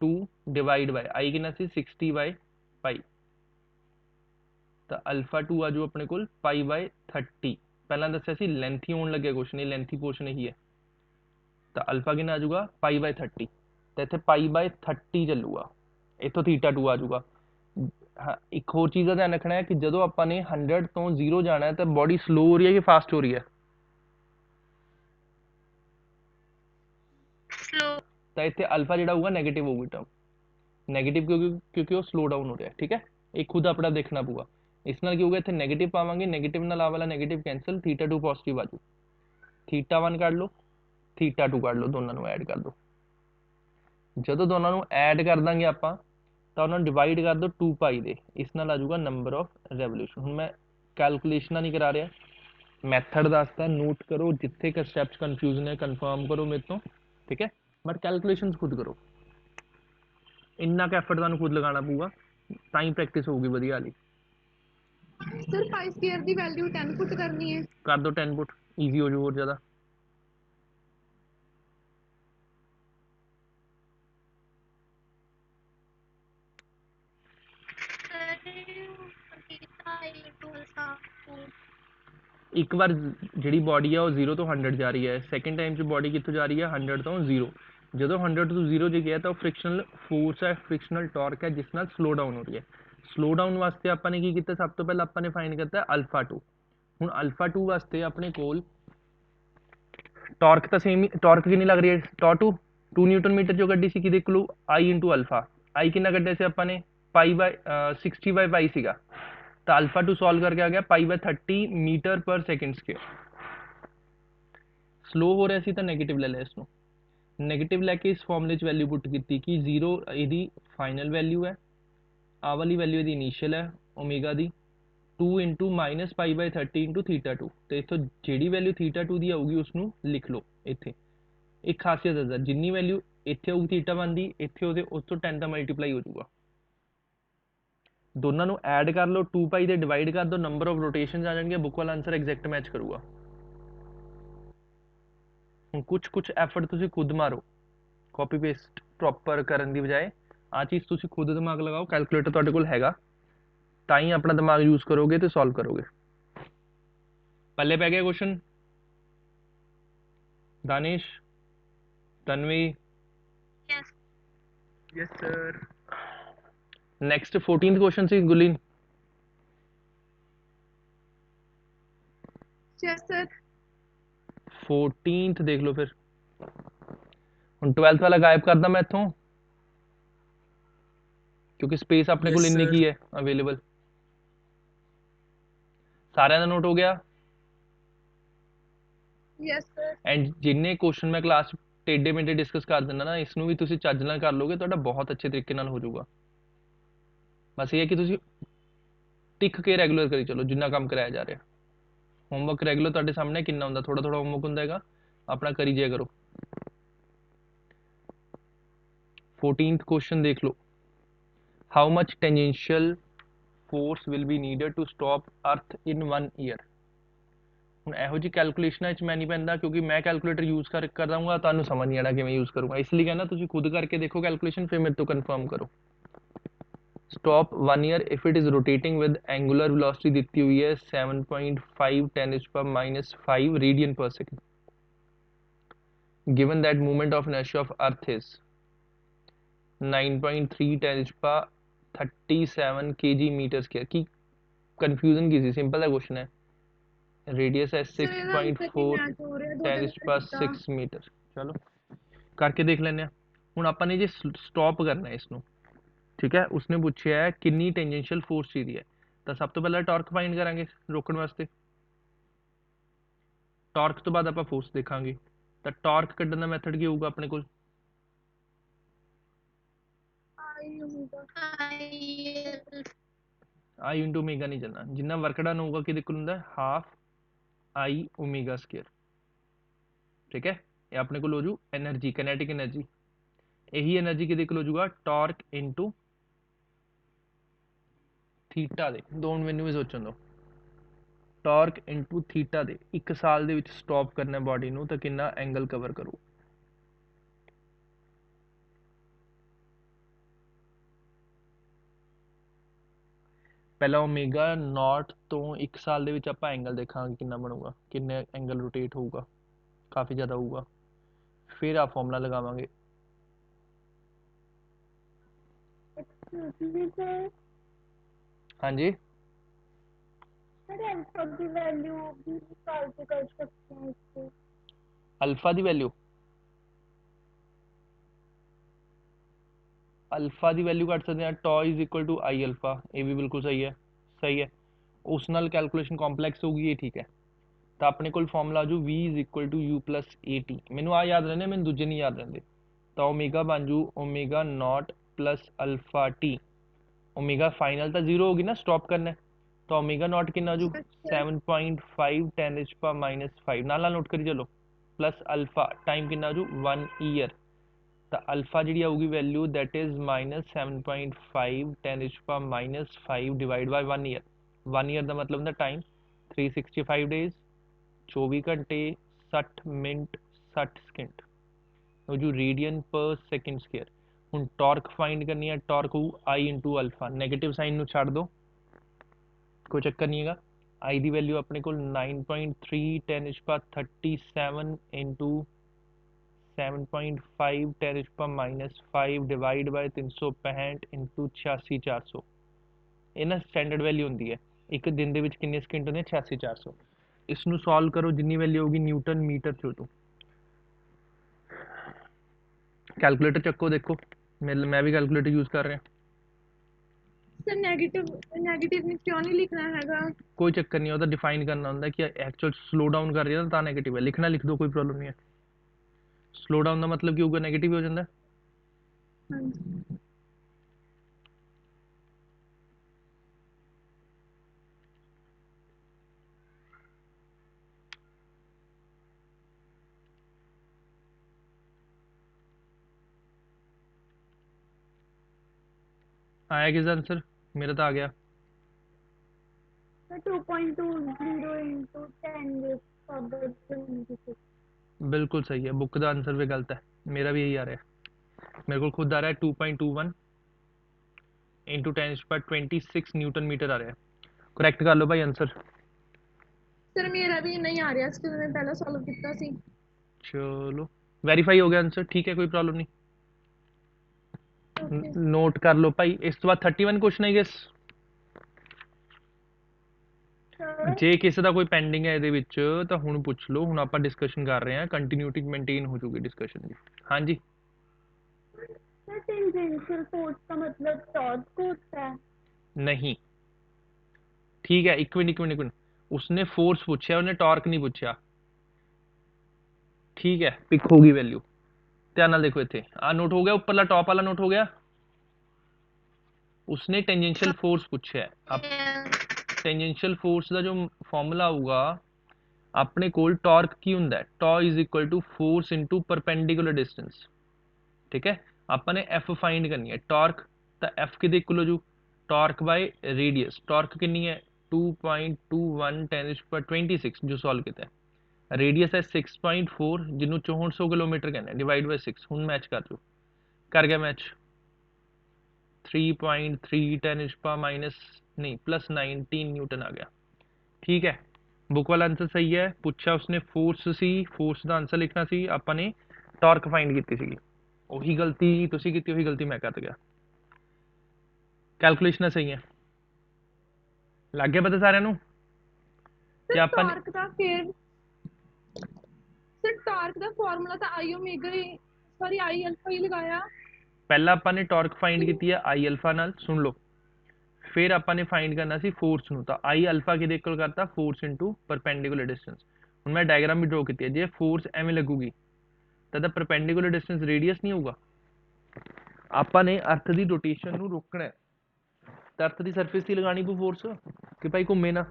2 डिवाइड बाय आई कितना सी 60/π। तो अल्फा 2 आ जो अपने को π/30। पहला दसिया सी लेंथी होने लगे कुछ नहीं, लेंथी पोर्शन ही है। तो अल्फा कितना आ जाऊगा π/30, तो इतने π/30 चलूगा, इतों θ2 आ जाऊगा। हाँ, एक होर चीज़ का ध्यान रखना है कि जो आपने 100 तो 0 जाना है, तो बॉडी स्लो हो रही है कि फास्ट हो रही है, स्लो। तो इतने अल्फा जो होगा नैगेटिव होगी टर्म, नैगेटिव क्योंकि वो स्लो डाउन हो रहा है। ठीक है, एक खुद अपना देखना पड़ेगा। इस नाल की होगा इतने नैगेटिव पावांगे, नैगेटिव नाल आ वाला नैगेटिव कैंसल, θ2 पॉजिटिव आ जाऊ, θ1 काट लो, θ2 काट लो, दोनों ऐड कर दो। जो दोनों ऐड कर देंगे आप तो उन्होंने डिवाइड कर दो 2 पाई दे, इस नाल आ जाऊगा नंबर ऑफ रेवोल्यूशन। हूँ मैं कैलकुलेशन नहीं करा रहा, मैथड दसता, नोट करो, जिथे का स्टैप्स कन्फ्यूजन है कन्फर्म करो मेरे तो। ठीक है, बट कैलकुलेशन खुद करो, इन्ना क एफर्ट तुहानू खुद लगाना पऊगा, ताई प्रैक्टिस होगी वधिया वाली। सर पाई स्क्वायर ਦੀ ਵੈਲਿਊ 10 ਪੁੱਟ ਕਰਨੀ ਹੈ। कर दो 10 पुट, ईजी हो जाओ और ज़्यादा। एक बार जी बॉडी है वो 0 तो 100 जा रही है, सैकेंड टाइम से बॉडी कितों जा रही है 100 तो 0। जो 100 तो 0 जो गया तो फ्रिक्शनल फोर्स है, फ्रिक्शनल टॉर्क है, जिस नाल स्लो डाउन हो रही है। स्लो डाउन वास्ते आपने की किया, सब तो पहले आपने फाइंड करता है अल्फा 2। हूँ अल्फा 2 वास्ते अपने कोल टॉर्क तो सेम ही, टॉर्क कितनी लग रही है टॉ 2 न्यूटन मीटर जो गड्डी सी देख लो, आई इंटू अल्फा, आई कितना कड्ढिया से अपने π/60/π सीगा, तो अल्फा 2 सॉल्व करके आ गया π/30 मीटर पर सेकेंड स्क्वायर। स्लो हो रहा सी तो नैगेटिव ले लिया, इसको नैगेटिव लैके इस फॉर्मूले वैल्यू पुट की कि 0 यदी फाइनल वैल्यू है, आ वाली वैल्यू यदी इनीशियल है ओमेगा दी 2 इंटू माइनस π/30 इंटू θ2। तो इतों जी वैल्यू θ2 की आऊगी उसनू लिख लो। इतने एक खासियत दसदा, जिन्नी वैल्यू इतने आऊगी θ1 की, इतने उस तो 10 का मल्टीप्लाई हो जाऊगा। दोनों ऐड कर लो, 2 पाई से डिवाइड कर दो, नंबर ऑफ रोटेशन आ जाएंगे, बुक वाला आंसर एग्जैक्ट मैच करूगा। कुछ कुछ एफर्ट तुम खुद मारो, कॉपी पेस्ट प्रॉपर करने की बजाय आ चीज़ तुम खुद दिमाग लगाओ, कैलकुलेटर तुहाडे कोल हैगा, ताई अपना दिमाग यूज करोगे तो सॉल्व करोगे। पहले पै गया question, Danish, Tanvi, yes yes sir. Next 14th question से गुलीन, यस सर। 14th देख लो फिर। ਹੁਣ 12th वाला गायब कर दा मैं इथों, क्योंकि स्पेस अपने को यस इन्नी सर। की है अवेलेबल। सारे का नोट हो गया। Yes sir. एंड जिन्ने क्वेश्चन मैं क्लास ਟੇਡੇ ਮੇਡੇ डिस्कस कर ਦਿੰਦਾ ना, इसनों भी तुसी ਚੱਜ ਨਾਲ कर लोगे, ਤੁਹਾਡਾ बहुत अच्छे तरीके ਨਾਲ हो जाऊगा। बस ये है कि तुसी टिक के रेगुलर करी चलो जिन्ना काम कराया जा रहा। होमवर्क रेगुलर ਤੁਹਾਡੇ सामने कितना ਹੁੰਦਾ, थोड़ा थोड़ा होमवर्क ਹੁੰਦਾ ਹੈਗਾ, अपना करी जाया करो। 14th क्वेश्चन देख लो। How much tangential force will be needed to stop earth in 1 year. ਹੁਣ ਇਹੋ ਜੀ ਕੈਲਕੂਲੇਸ਼ਨਾਂ 'ਚ ਮੈਂ ਨਹੀਂ ਪੈਂਦਾ, ਕਿਉਂਕਿ ਮੈਂ ਕੈਲਕੂਲੇਟਰ ਯੂਜ਼ ਕਰ ਦਾਂਗਾ, ਤੁਹਾਨੂੰ ਸਮਝ ਨਹੀਂ ਆਣਾ ਕਿਵੇਂ ਯੂਜ਼ ਕਰੂੰਗਾ। ਇਸ ਲਈ ਕਹਿੰਦਾ ਤੁਸੀਂ ਖੁਦ ਕਰਕੇ ਦੇਖੋ ਕੈਲਕੂਲੇਸ਼ਨ, ਫਿਰ ਮੇਰੇ ਤੋਂ ਕਨਫਰਮ ਕਰੋ। Stop 1 year if it is rotating with angular velocity ਦਿੱਤੀ हुई है 7.5 10⁻⁵ रेडियन पर second, given that movement of inertia of earth is 9.3 10⁻37 kg metre square. की कंफ्यूजन की सी, सिंपल है क्वेश्चन है। रेडियस है सर ਇਹਦਾ ਆਨਸਰ ਕੀ 6.4 ਮੈਚ ਹੋ ਰਿਹਾ? 2 3 ਕੀਤਾ 10⁻6 मीटर। चलो करके देख लेने। ਹੁਣ ਆਪਾਂ ਨੇ ਜੇ ਸਟਾਪ ਕਰਨਾ ਹੈ ਇਸ ਨੂੰ, ठीक है, उसने पूछा है कितनी टेंजेंशियल फोर्स चाहिए है, तो सब तो पहले टॉर्क फाइंड करांगे रोकने वास्ते। टॉर्क तो बाद आप फोर्स देखांगे। तो टॉर्क कढ़ने का मैथड की होगा अपने को? आई होगा। आई आई इंटू ओमेगा नहीं चलना, जिन्ना वर्क डन होगा कि होंगे हाफ आई ओमेगा स्क्वायर। ठीक है, ये अपने को हो जू एनर्जी, कैनेटिक एनर्जी। यही एनर्जी कि हो जूगा टॉर्क इंटू थीटा दे। दो मैनू भी सोचन दो। टॉर्क इंटू थीटा दे 1 साल ਦੇ ਵਿੱਚ ਸਟਾਪ ਕਰਨਾ ਬॉडी ਨੂੰ, ਤਾਂ ਕਿੰਨਾ एंगल कवर करो। पहला ओमेगा नॉट तो 1 साल ਦੇ ਵਿੱਚ ਆਪਾਂ एंगल ਦੇਖਾਂਗੇ ਕਿੰਨਾ ਬਣੂਗਾ, ਕਿੰਨੇ एंगल रोटेट होगा, काफ़ी ज़्यादा होगा। फिर आप फॉर्मूला लगावांगे। हाँ जी, सर अल्फा की वैल्यू भी निकाल के कर सकते हैं इसको। अल्फा की वैल्यू, अल्फा की वैल्यू कट सकते हैं। Tau is equal to I alpha, ये भी बिल्कुल सही है, सही है। उस नाल कैलकुलेशन कॉम्पलैक्स होगी, ये ठीक है। तो अपने को फॉर्मूला जो v is equal to U plus A T, मैनू आ याद रहने, मैंने दूजे नहीं याद रहते। तो ओमेगा बन जू omega naught plus alpha T. Omega final तो जीरो होगी ना, स्टॉप करना है। तो ओमेगा नॉट कितना जू यस सर। 7.5 10⁻⁻5 नाला नोट करी चलो, प्लस अल्फा टाइम कितना जू 1 ईयर। तो अल्फा जी आऊगी value that is -7.5 10⁻⁻5 divide by 1 year. 1 year का मतलब होंगे टाइम 365 डेज, 24 घंटे 60 मिनट 60 सेकंड, हो जू रेडियन पर सेकंड स्क्वायर। हूँ टॉर्क फाइंड करनी है, टॉर्क हो आई इंटू अल्फा, नैगेटिव साइन छड़ दो, कोई चक्कर नहीं है। आई की वैल्यू अपने को 9.3 10⁻37 इंटू 7.5 10⁻⁻5 डिवाइड बाय 365 इंटू 86 400। ये ना स्टैंडर्ड वैल्यू होंगी है, एक दिन के कितने सेकंड होंगे 86 400। इसनू सॉल्व करो, जिन्नी वैल्यू होगी न्यूटन मीटर चो। कैलकुलेटर चक्को, देखो मैं भी कैलकुलेटर यूज कर रहा। सर नेगेटिव नेगेटिव में क्यों नहीं लिखना हैगा? कोई चक्कर नहीं होता, डिफाइन करना होता कि एक्चुअल स्लो डाउन कर रही है तो नेगेटिव है, लिखना लिख दो, कोई प्रॉब्लम नहीं है। स्लो डाउन का मतलब की होगा नेगेटिव हो जाता है। हाँ जी। आया किस आंसर? मेरा तो आ गया। Sir 2.20 into 10 power 26। बिल्कुल सही है, बुक का आंसर भी गलत है, मेरा भी यही आ रहा है। मेरे को खुद आ रहा है 2.21 इंटू 10⁻26 न्यूटन मीटर आ रहा है। करेक्ट कर लो भाई आंसर। सर मेरा भी नहीं आ रहा, इसके मैं पहला सॉल्व किया सी। चलो वेरीफाई हो गया आंसर, ठीक है, कोई प्रॉब्लम नहीं। ओके नोट कर लो भाई। इस तो बाद 31 क्वेश्चन है गेस। सर ਜੇ ਕਿਸੇ ਦਾ ਕੋਈ ਪੈਂਡਿੰਗ ਹੈ ਇਹਦੇ ਵਿੱਚ ਤਾਂ ਹੁਣ ਪੁੱਛ ਲਓ। ਹੁਣ ਆਪਾਂ ਡਿਸਕਸ਼ਨ ਕਰ ਰਹੇ ਹਾਂ, ਕੰਟੀਨਿਊਟੀ ਮੇਨटेन ਹੋ ਜੂਗੀ डिस्कशन ਦੀ। ਹਾਂਜੀ सर टेंजेंशियल फोर्स का मतलब टॉर्क को होता है। नहीं ठीक है, एक मिनट एक मिनट एक मिनट। उसने फोर्स पूछा, उन्हें टॉर्क नहीं पूछा। ठीक है, पिक होगी वैल्यू। ध्यान नाल देखो इत्थे आ नोट हो गया, उपरला टॉप वाला नोट हो गया। उसने टेंजेंशियल फोर्स पूछा है। अब टेंजेंशियल फोर्स का जो फॉर्मूला होगा अपने कोल टॉर्क की हुंदा है, tau is equal to force into perpendicular distance. ठीक है, अपने एफ फाइंड करनी है टॉर्क, तो एफ किदे इक्वल हो जू, टॉर्क बाय रेडियस। टॉर्क कितनी है 2.21 10⁻26 जो सॉल्व किया है। रेडियस है 6.4 जिन्हों 6400 किलोमीटर कहना है, डिवाइड बाय 6। हूँ मैच कर जो, कर गया मैच। 3.3 10⁻- नहीं +19 न्यूटन आ गया। ठीक है, बुक वाला आंसर सही है। पूछा उसने फोर्स सी, फोर्स का आंसर लिखना सी, आपने टॉर्क फाइंड की सी। ਉਹੀ गलती तुसी की, ਉਹੀ गलती मैं कर गया। कैलकुलेशन सही है, लग गया पता सारे नू कि सर अपन टॉर्क का फिर सर टॉर्क का फार्मूला तो आई ओमेगा सॉरी आई अल्फा ही लगाया। पहला अपन ने टॉर्क फाइंड की है आई अल्फा नाल, सुन लो। फिर अपन ने फाइंड करना सी फोर्स नू, तो आई अल्फा कि इक्वल करता फोर्स इनटू परपेंडिकुलर डिस्टेंस। हूँ मैं डायग्राम भी ड्रॉ की है, जे फोर्स एवं लगूगी तो परपेंडिकुलर डिस्टेंस रेडियस नहीं होगा। ਆਪਾਂ ਨੇ अर्थ की रोटेशन ਨੂੰ रोकना है, तो अर्थ की सरफेस से लगानी पू फोर्स कि भाई घूमे ना।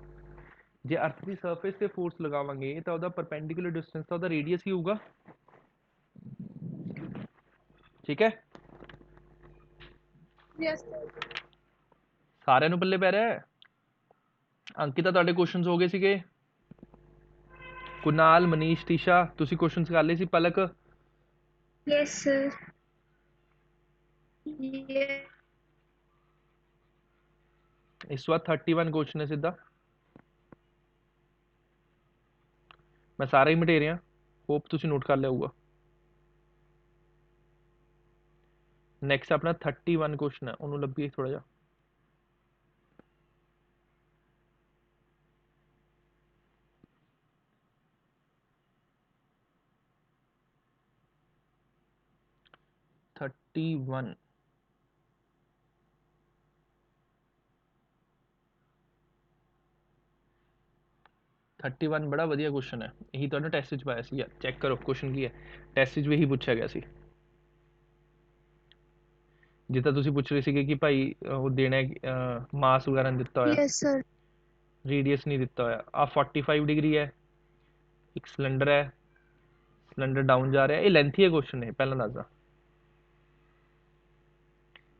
जे अर्थ की सरफेस से फोर्स लगावांगे तो वह परपेंडिकुलर डिस्टेंस तो वह रेडियस ही होगा। ठीक है, यस सर। सारे पल्ले पै रहा है। अंकिता तुहाडे क्वेश्चन हो गए सीगे। कुनाल मनीष टीशा तुसी क्वेश्चन कर ले सी। पलक यस सर। इस बार 31 क्वेश्चन है सीधा। मैं सारा ही मटेरिया, होप तुसी नोट कर लिया होगा। नैक्सट अपना 31 क्वेश्चन है, उन्होंने लभी थोड़ा जा। थर्टी वन 31 बड़ा वधिया क्वेश्चन है, यही तो टैस्ट च पाया सी। चैक करो क्वेश्चन की है, टैस्ट भी यही पूछा गया सी। जितना तुसी पूछ रहे थे कि भाई वो देना है मास वगैरह नहीं दिता होया, यस सर। रेडियस नहीं दिता होया। आ 45 डिग्री है, एक सिलेंडर है, सिलेंडर डाउन जा रहा है। ये लेंथी है क्वेश्चन है, पहला दसदा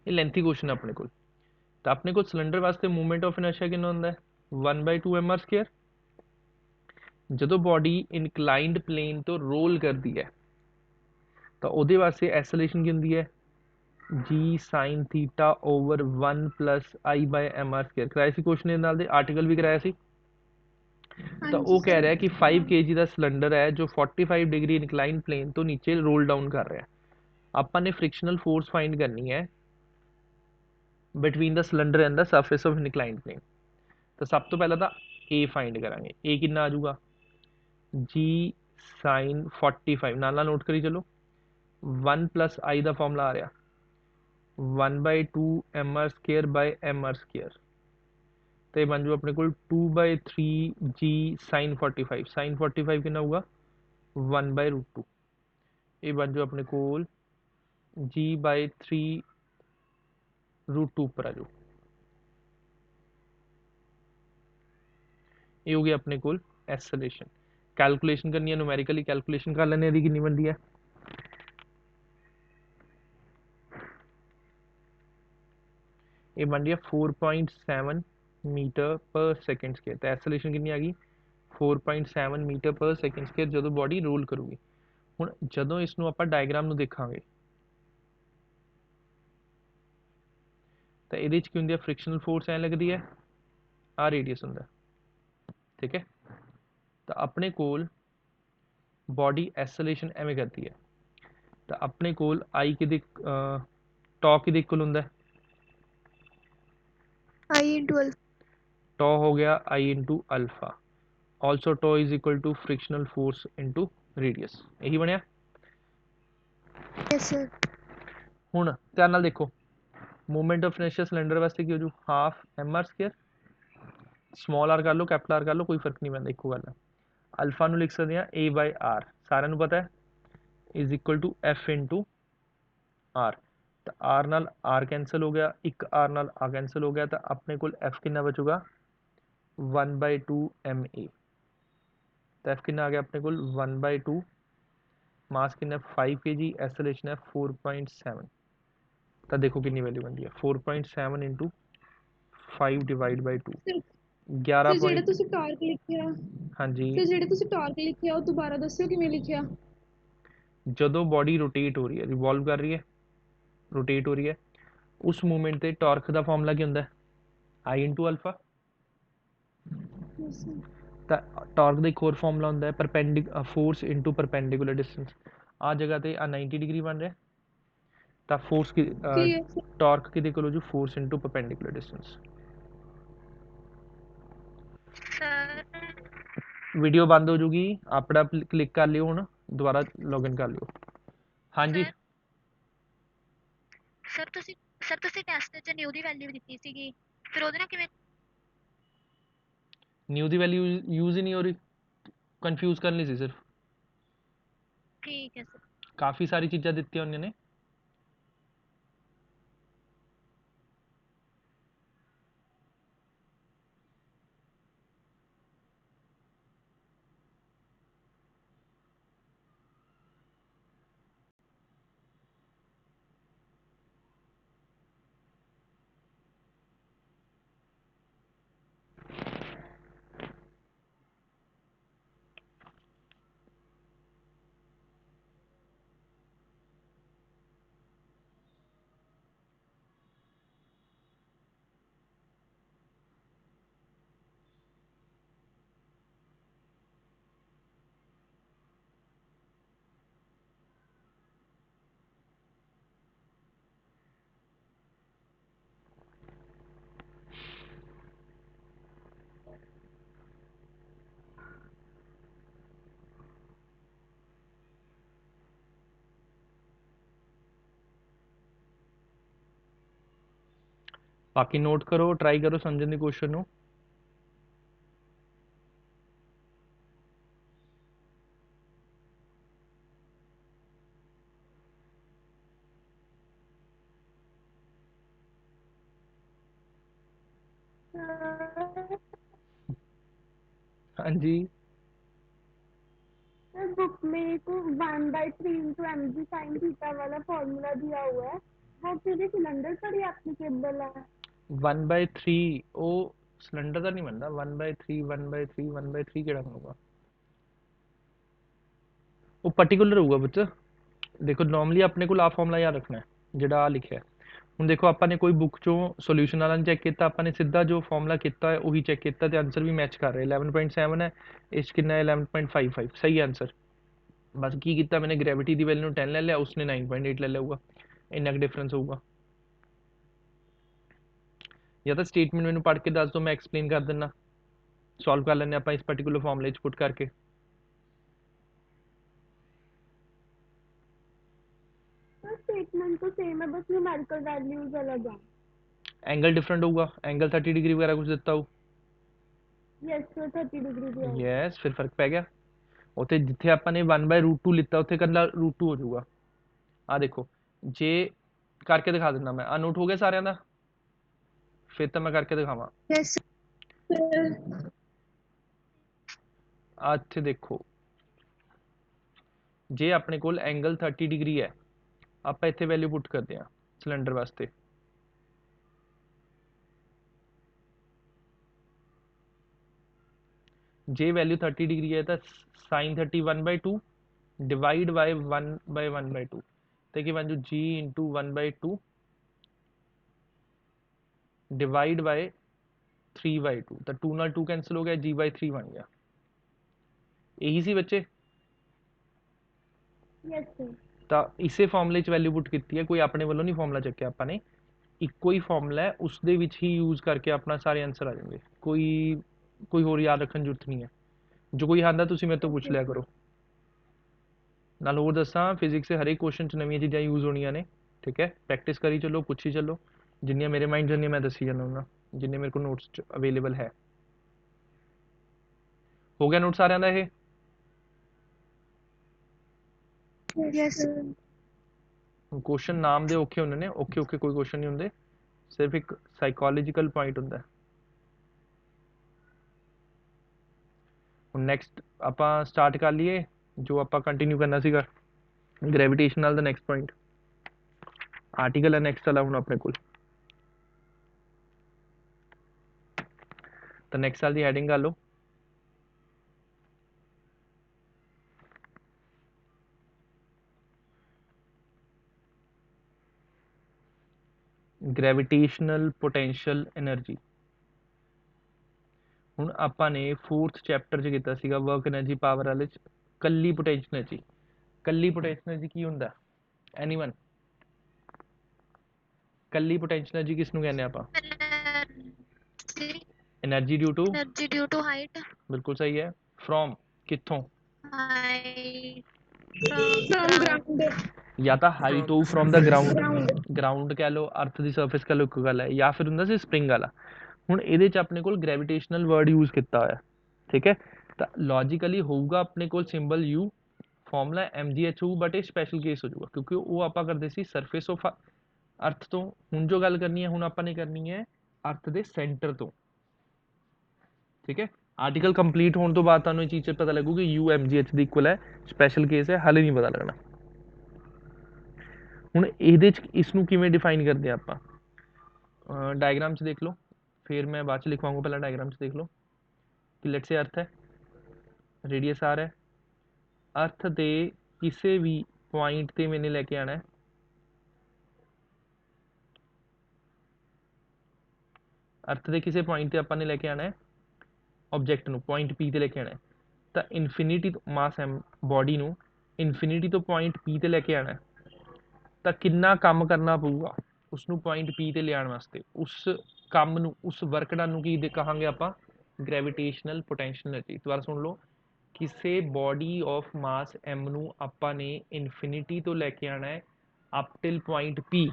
ये लेंथी क्वेश्चन है अपने को। तो अपने को सिलेंडर वास्ते मूवमेंट ऑफ इनर्शिया कितना होंदा है 1/2 mr²। जो बॉडी इनकलाइंड प्लेन तो रोल करती है तो वो वास्ते एसलेशन की होंगी है जी साइन थीटा ओवर 1 + I/mr² कराया सी क्वेश्चन नाल दे, आर्टिकल भी कराया सी। हाँ तो जी वो कह सर। रहा है कि 5 kg का सिलेंडर है जो 45 डिग्री इनकलाइन प्लेन तो नीचे रोल डाउन कर रहा है। अपन ने फ्रिक्शनल फोर्स फाइंड करनी है between the cylinder and the surface of inclined plane. तो सब तो पहला तो ए फाइंड करांगे। ए कितना आ जाऊगा जी साइन 45 नाला नोट करी चलो। 1 + I का फॉर्मूला आ रहा 1/2 mr² तो ये बन जाओ अपने को 2/3 जी साइन 45। साइन 45 कितना होगा 1/√2। ये बन जाओ अपने को G/3√2 पर आ जाओ। ये हो गया अपने को एक्सेलरेशन। कैलकुलेशन करनी है, न्यूमेरिकली कैलकुलेशन कर लेने की कितनी बनती है। ये बन रही है 4.7 मीटर पर सेकेंड स्केयर। तो एक्सेलरेशन कितनी आ गई 4.7 मीटर पर सेकेंड स्केयर जो बॉडी रोल करूगी। ਹੁਣ ਜਦੋਂ ਇਸ ਨੂੰ ਆਪਾਂ ਡਾਇਗਰਾਮ ਨੂੰ ਦੇਖਾਂਗੇ ਤਾਂ ਇਹਦੇ ਚ ਕੀ ਹੁੰਦੀ ਹੈ ਫ੍ਰਿਕਸ਼ਨਲ ਫੋਰਸ ਐ ਲੱਗਦੀ ਹੈ ਆ ਰੇਡੀਅਸ ਹੁੰਦਾ। ठीक है, तो अपने कोल बॉडी एसलेशन एवं करती है तो अपने कोल आई कि टॉ कि इक्वल होंगे I × टॉ हो गया आई इंटू अल्फा, ऑल्सो टॉ is equal to frictional force into radius. यही बनया। Yes sir. ਹੁਣ ਧਿਆਨ ਨਾਲ ਦੇਖੋ, ਮੂਵਮੈਂਟ ਆਫ ਇਨਰਸ਼ੀਆ ਸਿਲੰਡਰ ਵਾਸਤੇ ਕੀ ਹੋ ਜੂ, half M R square, small R ਕਰ ਲਓ ਕੈਪੀਟਲ ਆਰ ਕਰ ਲਓ, ਕੋਈ ਫਰਕ ਨਹੀਂ ਪੈਂਦਾ, ਇੱਕੋ ਗੱਲ ਹੈ। ਅਲਫਾ ਨੂੰ ਲਿਖ ਸਕਦੇ ਹਾਂ a ਬਾਈ ਆਰ, ਸਾਰਿਆਂ ਨੂੰ ਪਤਾ ਹੈ, is equal to F into R. ਤਾਂ ਆਰ ਨਾਲ ਆਰ ਕੈਂਸਲ ਹੋ ਗਿਆ, ਇੱਕ ਆਰ ਨਾਲ ਆ ਕੈਂਸਲ ਹੋ ਗਿਆ, ਤਾਂ ਆਪਣੇ ਕੋਲ ਐਫ ਕਿੰਨਾ ਬਚੂਗਾ 1/2 एम ए। तो एफ कितना आ गया अपने को 1/2, मास कितना 5 kg, एक्सेलरेशन है 4.7। तो देखो कितनी वैल्यू बनती है 4.7 इंटू 5 डिवाइड बाई 2, ਸਰ 11 ਜਿਹੜਾ पॉइंट। ਤੁਸੀਂ ਟਾਰਕ ਲਿਖਿਆ, हाँ जी, ਸਰ ਜਿਹੜੇ ਤੁਸੀਂ ਟਾਰਕ ਲਿਖਿਆ ਉਹ ਦੁਬਾਰਾ ਦੱਸਿਓ ਕਿਵੇਂ ਲਿਖਿਆ। जो बॉडी रोटेट हो रही है, रिवॉल्व कर रही है, रोटेट हो रही है, उस मूवमेंट से टॉर्क का फॉर्मूला क्या होता है आई इंटू अल्फा। Yes, sir. तो टॉर्क का एक और फॉर्मूला होता है फोर्स इंटू परपेंडिकुलर डिस्टेंस। आ जगह पे 90 डिग्री बन रहा है, तो फोर्स की Clear, sir. टॉर्क की देखो जो force into perpendicular distance. Sir video बंद हो जूगी, अपना क्लिक कर लियो, हूँ दोबारा लॉगिन कर लियो। हाँ जी ਸਰ ਤੁਸੀਂ ਟੈਸਟ 'ਚ ਨਿਊ ਦੀ ਵੈਲਿਊ ਦਿੱਤੀ ਸੀਗੀ, ਫਿਰ ਉਹਦੇ ਨਾਲ ਕਿਵੇਂ? न्यू की वैल्यू यूज ही नहीं हो रही, कन्फ्यूज करनी सी सिर्फ, ਠੀਕ ਹੈ ਸਰ। काफ़ी सारी चीज़ा दी उन्होंने। बाकी नोट करो, ट्राई करो समझने की क्वेश्चन नो। हाँ जी सर बुक में को 1/3 into M G sine theta वाला फॉर्मूला दिया हुआ है, वो पूरे सिलेंडर पर ही एप्लीकेबल है। 1/3 वो सिलेंडर का नहीं बनता, 1/3 1/3 1/3 केड़ा होगा, वो पर्टिकुलर होगा बच्चा। देखो नॉर्मली अपने को आ फॉर्मूला याद रखना है, ਜਿਹੜਾ ਆ ਲਿਖਿਆ ਹੁਣ ਦੇਖੋ ਆਪਾਂ ਨੇ ਕੋਈ ਬੁੱਕ ਚੋਂ ਸੋਲੂਸ਼ਨ ਵਾਲਾ ਨਹੀਂ ਚੈੱਕ ਕੀਤਾ, ਆਪਾਂ ਨੇ ਸਿੱਧਾ ਜੋ ਫਾਰਮੂਲਾ ਕੀਤਾ ਹੈ ਉਹੀ ਚੈੱਕ ਕੀਤਾ ਤੇ ਆਨਸਰ ਵੀ ਮੈਚ ਕਰ ਰਿਹਾ। 11.7 ਹੈ, ਇਸ ਕਿੰਨਾ ਹੈ 11.55, ਸਹੀ ਆंसर। बस की किया मैंने ग्रेविटी की वैल्यू 10 ले लिया, उसने 9.8 ले लिया होगा, इन्ना डिफरेंस होगा। या तो स्टेटमेंट मैंने पढ़ के दस दो, मैं एक्सप्लेन कर देना, सॉल्व कर लें आप इस पर्टिकुलर फॉर्मूले पुट करके। स्टेटमेंट तो सेम है, बस न्यूमेरिकल वैल्यूज अलग है। एंगल डिफरेंट होगा, एंगल 30 डिग्री वगैरह कुछ दिता हो। यस सर 30 डिग्री भी है। यस फिर फर्क पै गया, उत्थे जिथे आपने 1/√2 लिता उत्थे कला √2 हो जाऊगा। आ देखो जे करके दिखा देना मैं, आ नोट हो गया सारे का, फिर तो मैं करके दिखावा। Yes sir. आ इत्थे देखो जे अपने को एंगल 30 डिग्री है, आप इत्थे वैल्यू पुट करते हैं सिलेंडर वास्ते। जे वैल्यू 30 डिग्री है तो साइन 30 1/2 डिवाइड बाय 1/1/2, तो कि बन जो जी इंटू 1/2 डिवाइड बाय 3/2, तो 2 नाल 2 कैंसिल हो गया, जी/3 बन गया। यही सी बच्चे। Yes sir. तो इसे फॉर्मूले च वैल्यू पुट की है, कोई अपने वालों नहीं फॉर्मूला चक्या आपने, ਇੱਕੋ ਹੀ ਫਾਰਮੂਲਾ ਹੈ, ਉਸ ਦੇ ਵਿੱਚ ਹੀ ਯੂਜ਼ ਕਰਕੇ ਆਪਣਾ ਸਾਰੇ ਆਂਸਰ ਆ ਜਾਣਗੇ। ਕੋਈ ਹੋਰ ਯਾਦ ਰੱਖਣ ਦੀ ਜ਼ਰੂਰਤ ਨਹੀਂ ਹੈ। ਜੋ ਕੋਈ ਆਉਂਦਾ ਤੁਸੀਂ ਮੇਰੇ ਤੋਂ ਪੁੱਛ ਲਿਆ ਕਰੋ। ਨਾਲ ਹੋਰ ਦੱਸਾਂ, ਫਿਜ਼ਿਕਸ ਦੇ ਹਰੇਕ ਕੁਐਸਚਨ 'ਚ ਨਵੀਆਂ ਚੀਜ਼ਾਂ ਯੂਜ਼ ਹੋਣੀਆਂ ਨੇ, ਠੀਕ ਹੈ। ਪ੍ਰੈਕਟਿਸ ਕਰੀ ਚੱਲੋ, ਪੁੱਛੀ ਚੱਲੋ, ਜਿੰਨੀਆਂ ਮੇਰੇ ਮਾਈਂਡ 'ਚ ਹੁੰਦੀਆਂ ਮੈਂ ਦੱਸੀ ਜਾਂਦਾ ਹੁੰਦਾ, ਜਿੰਨੇ ਮੇਰੇ ਕੋਲ ਨੋਟਸ 'ਚ ਅਵੇਲੇਬਲ ਹੈ। ਹੋ ਗਿਆ ਨੋਟ ਸਾਰਿਆਂ ਦਾ ਇਹ? यस ਕੁਐਸਚਨ ਨਾਮ ਦੇ ਔਖੇ ਹੁੰਦੇ ਨੇ, ਔਖੇ ਕੋਈ ਕੁਐਸਚਨ ਨਹੀਂ ਹੁੰਦੇ, ਸਿਰਫ ਇੱਕ ਸਾਈਕੋਲੋਜੀਕਲ ਪੁਆਇੰਟ ਹੁੰਦਾ ਹੈ। ਹੁਣ ਨੈਕਸਟ ਆਪਾਂ ਸਟਾਰਟ ਕਰ ਲਈਏ ਜੋ ਆਪਾਂ ਕੰਟੀਨਿਊ ਕਰਨਾ ਸੀਗਾ ਗ੍ਰੈਵਿਟੇਸ਼ਨ ਨਾਲ ਦਾ ਨੈਕਸਟ ਪੁਆਇੰਟ। ਆਰਟੀਕਲ ਹੈ ਨੈਕਸਟ ਵਾਲਾ ਹੁਣ ਆਪਣੇ ਕੋਲ। ਤਾਂ ਨੈਕਸਟ ਵਾਲੀ ਦੀ ਹੈਡਿੰਗ ਕਰ ਲਓ, ਗ੍ਰੈਵਿਟੇਸ਼ਨਲ ਪੋਟੈਂਸ਼ੀਅਲ એનર્ਜੀ। ਹੁਣ ਆਪਾਂ ਨੇ 4th ਚੈਪਟਰ 'ਚ ਕੀਤਾ ਸੀਗਾ ਵਰਕ એનર્ਜੀ ਪਾਵਰ ਵਾਲੇ 'ਚ ਕੱਲੀ ਪੋਟੈਂਸ਼ੀਅਲ એનર્ਜੀ। ਕੱਲੀ ਪੋਟੈਂਸ਼ੀਅਲ એનર્ਜੀ ਕੀ ਹੁੰਦਾ? ਐਨੀਵਨ? ਕੱਲੀ ਪੋਟੈਂਸ਼ੀਅਲ એનર્ਜੀ ਕਿਸ ਨੂੰ ਕਹਿੰਦੇ ਆਪਾਂ? Energy due to? Energy due to height. ਬਿਲਕੁਲ ਸਹੀ ਹੈ। ਫਰੋਮ? ਕਿੱਥੋਂ? हाइट फ्रॉम फ्रॉम ग्राउंड ਜਾਂ ਤਾਂ ਹਾਈਟ ਹੋਊ from the ground, ground ground ਕਹਿ ਲਓ, ਅਰਥ ਦੀ ਸਰਫੇਸ ਕਹਿ ਲਓ, ਇੱਕ ਗੱਲ ਹੈ, ਜਾਂ ਫਿਰ ਹੁੰਦਾ ਸੀ ਸਪ੍ਰਿੰਗ ਵਾਲਾ। ਹੁਣ ਇਹਦੇ 'ਚ ਆਪਣੇ ਕੋਲ ਗ੍ਰੈਵਿਟੇਸ਼ਨਲ ਵਰਡ ਯੂਜ਼ ਕੀਤਾ ਹੋਇਆ, ਠੀਕ ਹੈ। ਤਾਂ ਲੌਜੀਕਲੀ ਹੋਊਗਾ ਆਪਣੇ ਕੋਲ ਸਿੰਬਲ ਯੂ, ਫਾਰਮੂਲਾ mgh ਹੋਊ, ਬਟ ਇਹ ਸਪੈਸ਼ਲ ਕੇਸ ਹੋ ਜਾਊਗਾ ਕਿਉਂਕਿ ਉਹ ਆਪਾਂ ਕਰਦੇ ਸੀ ਸਰਫੇਸ ਆਫ ਅਰਥ ਤੋਂ। ਹੁਣ ਜੋ ਗੱਲ ਕਰਨੀ ਹੈ, ਹੁਣ ਆਪਾਂ ਨੇ ਕਰਨੀ ਹੈ ਅਰਥ ਦੇ ਸੈਂਟਰ ਤੋਂ, ਠੀਕ ਹੈ। ਆਰਟੀਕਲ ਕੰਪਲੀਟ ਹੋਣ ਤੋਂ ਬਾਅਦ ਤੁਹਾਨੂੰ ਇਹ ਚੀਜ਼ ਪਤਾ ਲੱਗੂਗੀ ਯੂ mgh ਦੀ ਇਕੁਅਲ ਹੈ, ਸਪੈਸ਼ਲ ਕੇਸ ਹੈ, ਹਾਲੇ ਨਹੀਂ ਪਤਾ ਲੱਗਣਾ। ਹੁਣ ਇਹਦੇ 'ਚ ਇਸ ਨੂੰ ਕਿਵੇਂ ਡਿਫਾਈਨ ਕਰਦੇ ਆਪਾਂ? ਡਾਇਗਰਾਮ 'ਚ ਦੇਖ ਲਓ, ਫਿਰ ਮੈਂ ਬਾਅਦ 'ਚ ਲਿਖਵਾਂਗਾ, ਪਹਿਲਾਂ ਡਾਇਗਰਾਮ 'ਚ ਦੇਖ ਲਓ ਕਿ ਲੈਟਸ ਸੇ ਅਰਥ ਹੈ, ਰੇਡੀਅਸ ਆਰ ਹੈ, ਅਰਥ ਦੇ ਕਿਸੇ ਵੀ ਪੁਆਇੰਟ ਤੇ ਮੈਨੇ ਲੈ ਕੇ ਆਣਾ ਹੈ, ਅਰਥ ਦੇ ਕਿਸੇ ਪੁਆਇੰਟ ਤੇ ਆਪਾਂ ਨੇ ਲੈ ਕੇ ਆਣਾ ਹੈ ਆਬਜੈਕਟ ਨੂੰ, ਪੁਆਇੰਟ ਪੀ ਤੇ ਲੈ ਕੇ ਆਣਾ ਹੈ। ਤਾਂ ਇਨਫਿਨਿਟੀ ਮਾਸ ਐਮ ਬੋਡੀ ਨੂੰ ਇਨਫਿਨਿਟੀ ਤੋਂ ਪੁਆਇੰਟ ਪੀ ਤੇ ਲੈ ਕੇ ਆਣਾ ਹੈ, ਤਾਂ ਕਿੰਨਾ ਕੰਮ ਕਰਨਾ ਪਊਗਾ ਉਸ ਨੂੰ ਪੁਆਇੰਟ ਪੀ ਤੇ ਲਿਆਉਣ ਵਾਸਤੇ? ਉਸ ਕੰਮ ਨੂੰ, ਉਸ ਵਰਕ ਡਨ ਨੂੰ ਕੀ ਕਹਾਂਗੇ ਆਪਾਂ? Gravitational potential energy. ਦੁਬਾਰਾ ਸੁਣ ਲਓ, ਕਿਸੇ ਬੋਡੀ ਆਫ ਮਾਸ m ਨੂੰ ਆਪਾਂ ਨੇ ਇਨਫਿਨਿਟੀ ਤੋਂ ਲੈ ਕੇ ਆਣਾ ਹੈ up till point p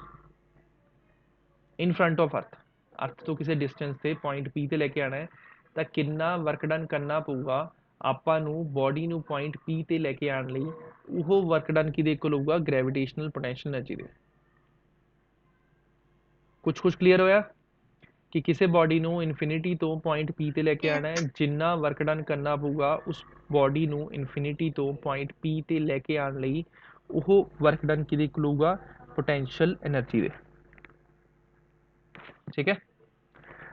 in front of ਅਰਥ। ਅਰਥ ਤੋਂ ਕਿਸੇ ਡਿਸਟੈਂਸ ਤੇ ਪੁਆਇੰਟ p ਤੇ ਲੈ ਕੇ ਆਣਾ ਹੈ, ਤਾਂ ਕਿੰਨਾ ਵਰਕ ਡਨ ਕਰਨਾ ਪਊਗਾ ਆਪਾਂ ਨੂੰ ਬੋਡੀ ਨੂੰ ਪੁਆਇੰਟ p ਤੇ ਲੈ ਕੇ ਆਉਣ ਲਈ? ਉਹ ਵਰਕ ਡਨ ਕਿਹਦੇ ਕੋਲ ਹੋਊਗਾ? ਗ੍ਰੈਵਿਟੇਸ਼ਨਲ ਪੋਟੈਂਸ਼ੀਅਲ એનર્ਜੀ ਦੇ। ਕੁਝ ਕਲੀਅਰ ਹੋਇਆ ਕਿ ਕਿਸੇ ਬੋਡੀ ਨੂੰ ਇਨਫਿਨਿਟੀ ਤੋਂ ਪੁਆਇੰਟ ਪੀ ਤੇ ਲੈ ਕੇ ਆਣਾ ਹੈ, ਜਿੰਨਾ ਵਰਕ ਡਨ ਕਰਨਾ ਪਊਗਾ ਉਸ ਬੋਡੀ ਨੂੰ ਇਨਫਿਨਿਟੀ ਤੋਂ ਪੁਆਇੰਟ ਪੀ ਤੇ ਲੈ ਕੇ ਆਉਣ ਲਈ, ਉਹ ਵਰਕ ਡਨ ਕਿਹਦੇ ਕੋਲ ਹੋਊਗਾ? ਪੋਟੈਂਸ਼ੀਅਲ એનર્ਜੀ ਦੇ, ਠੀਕ ਹੈ।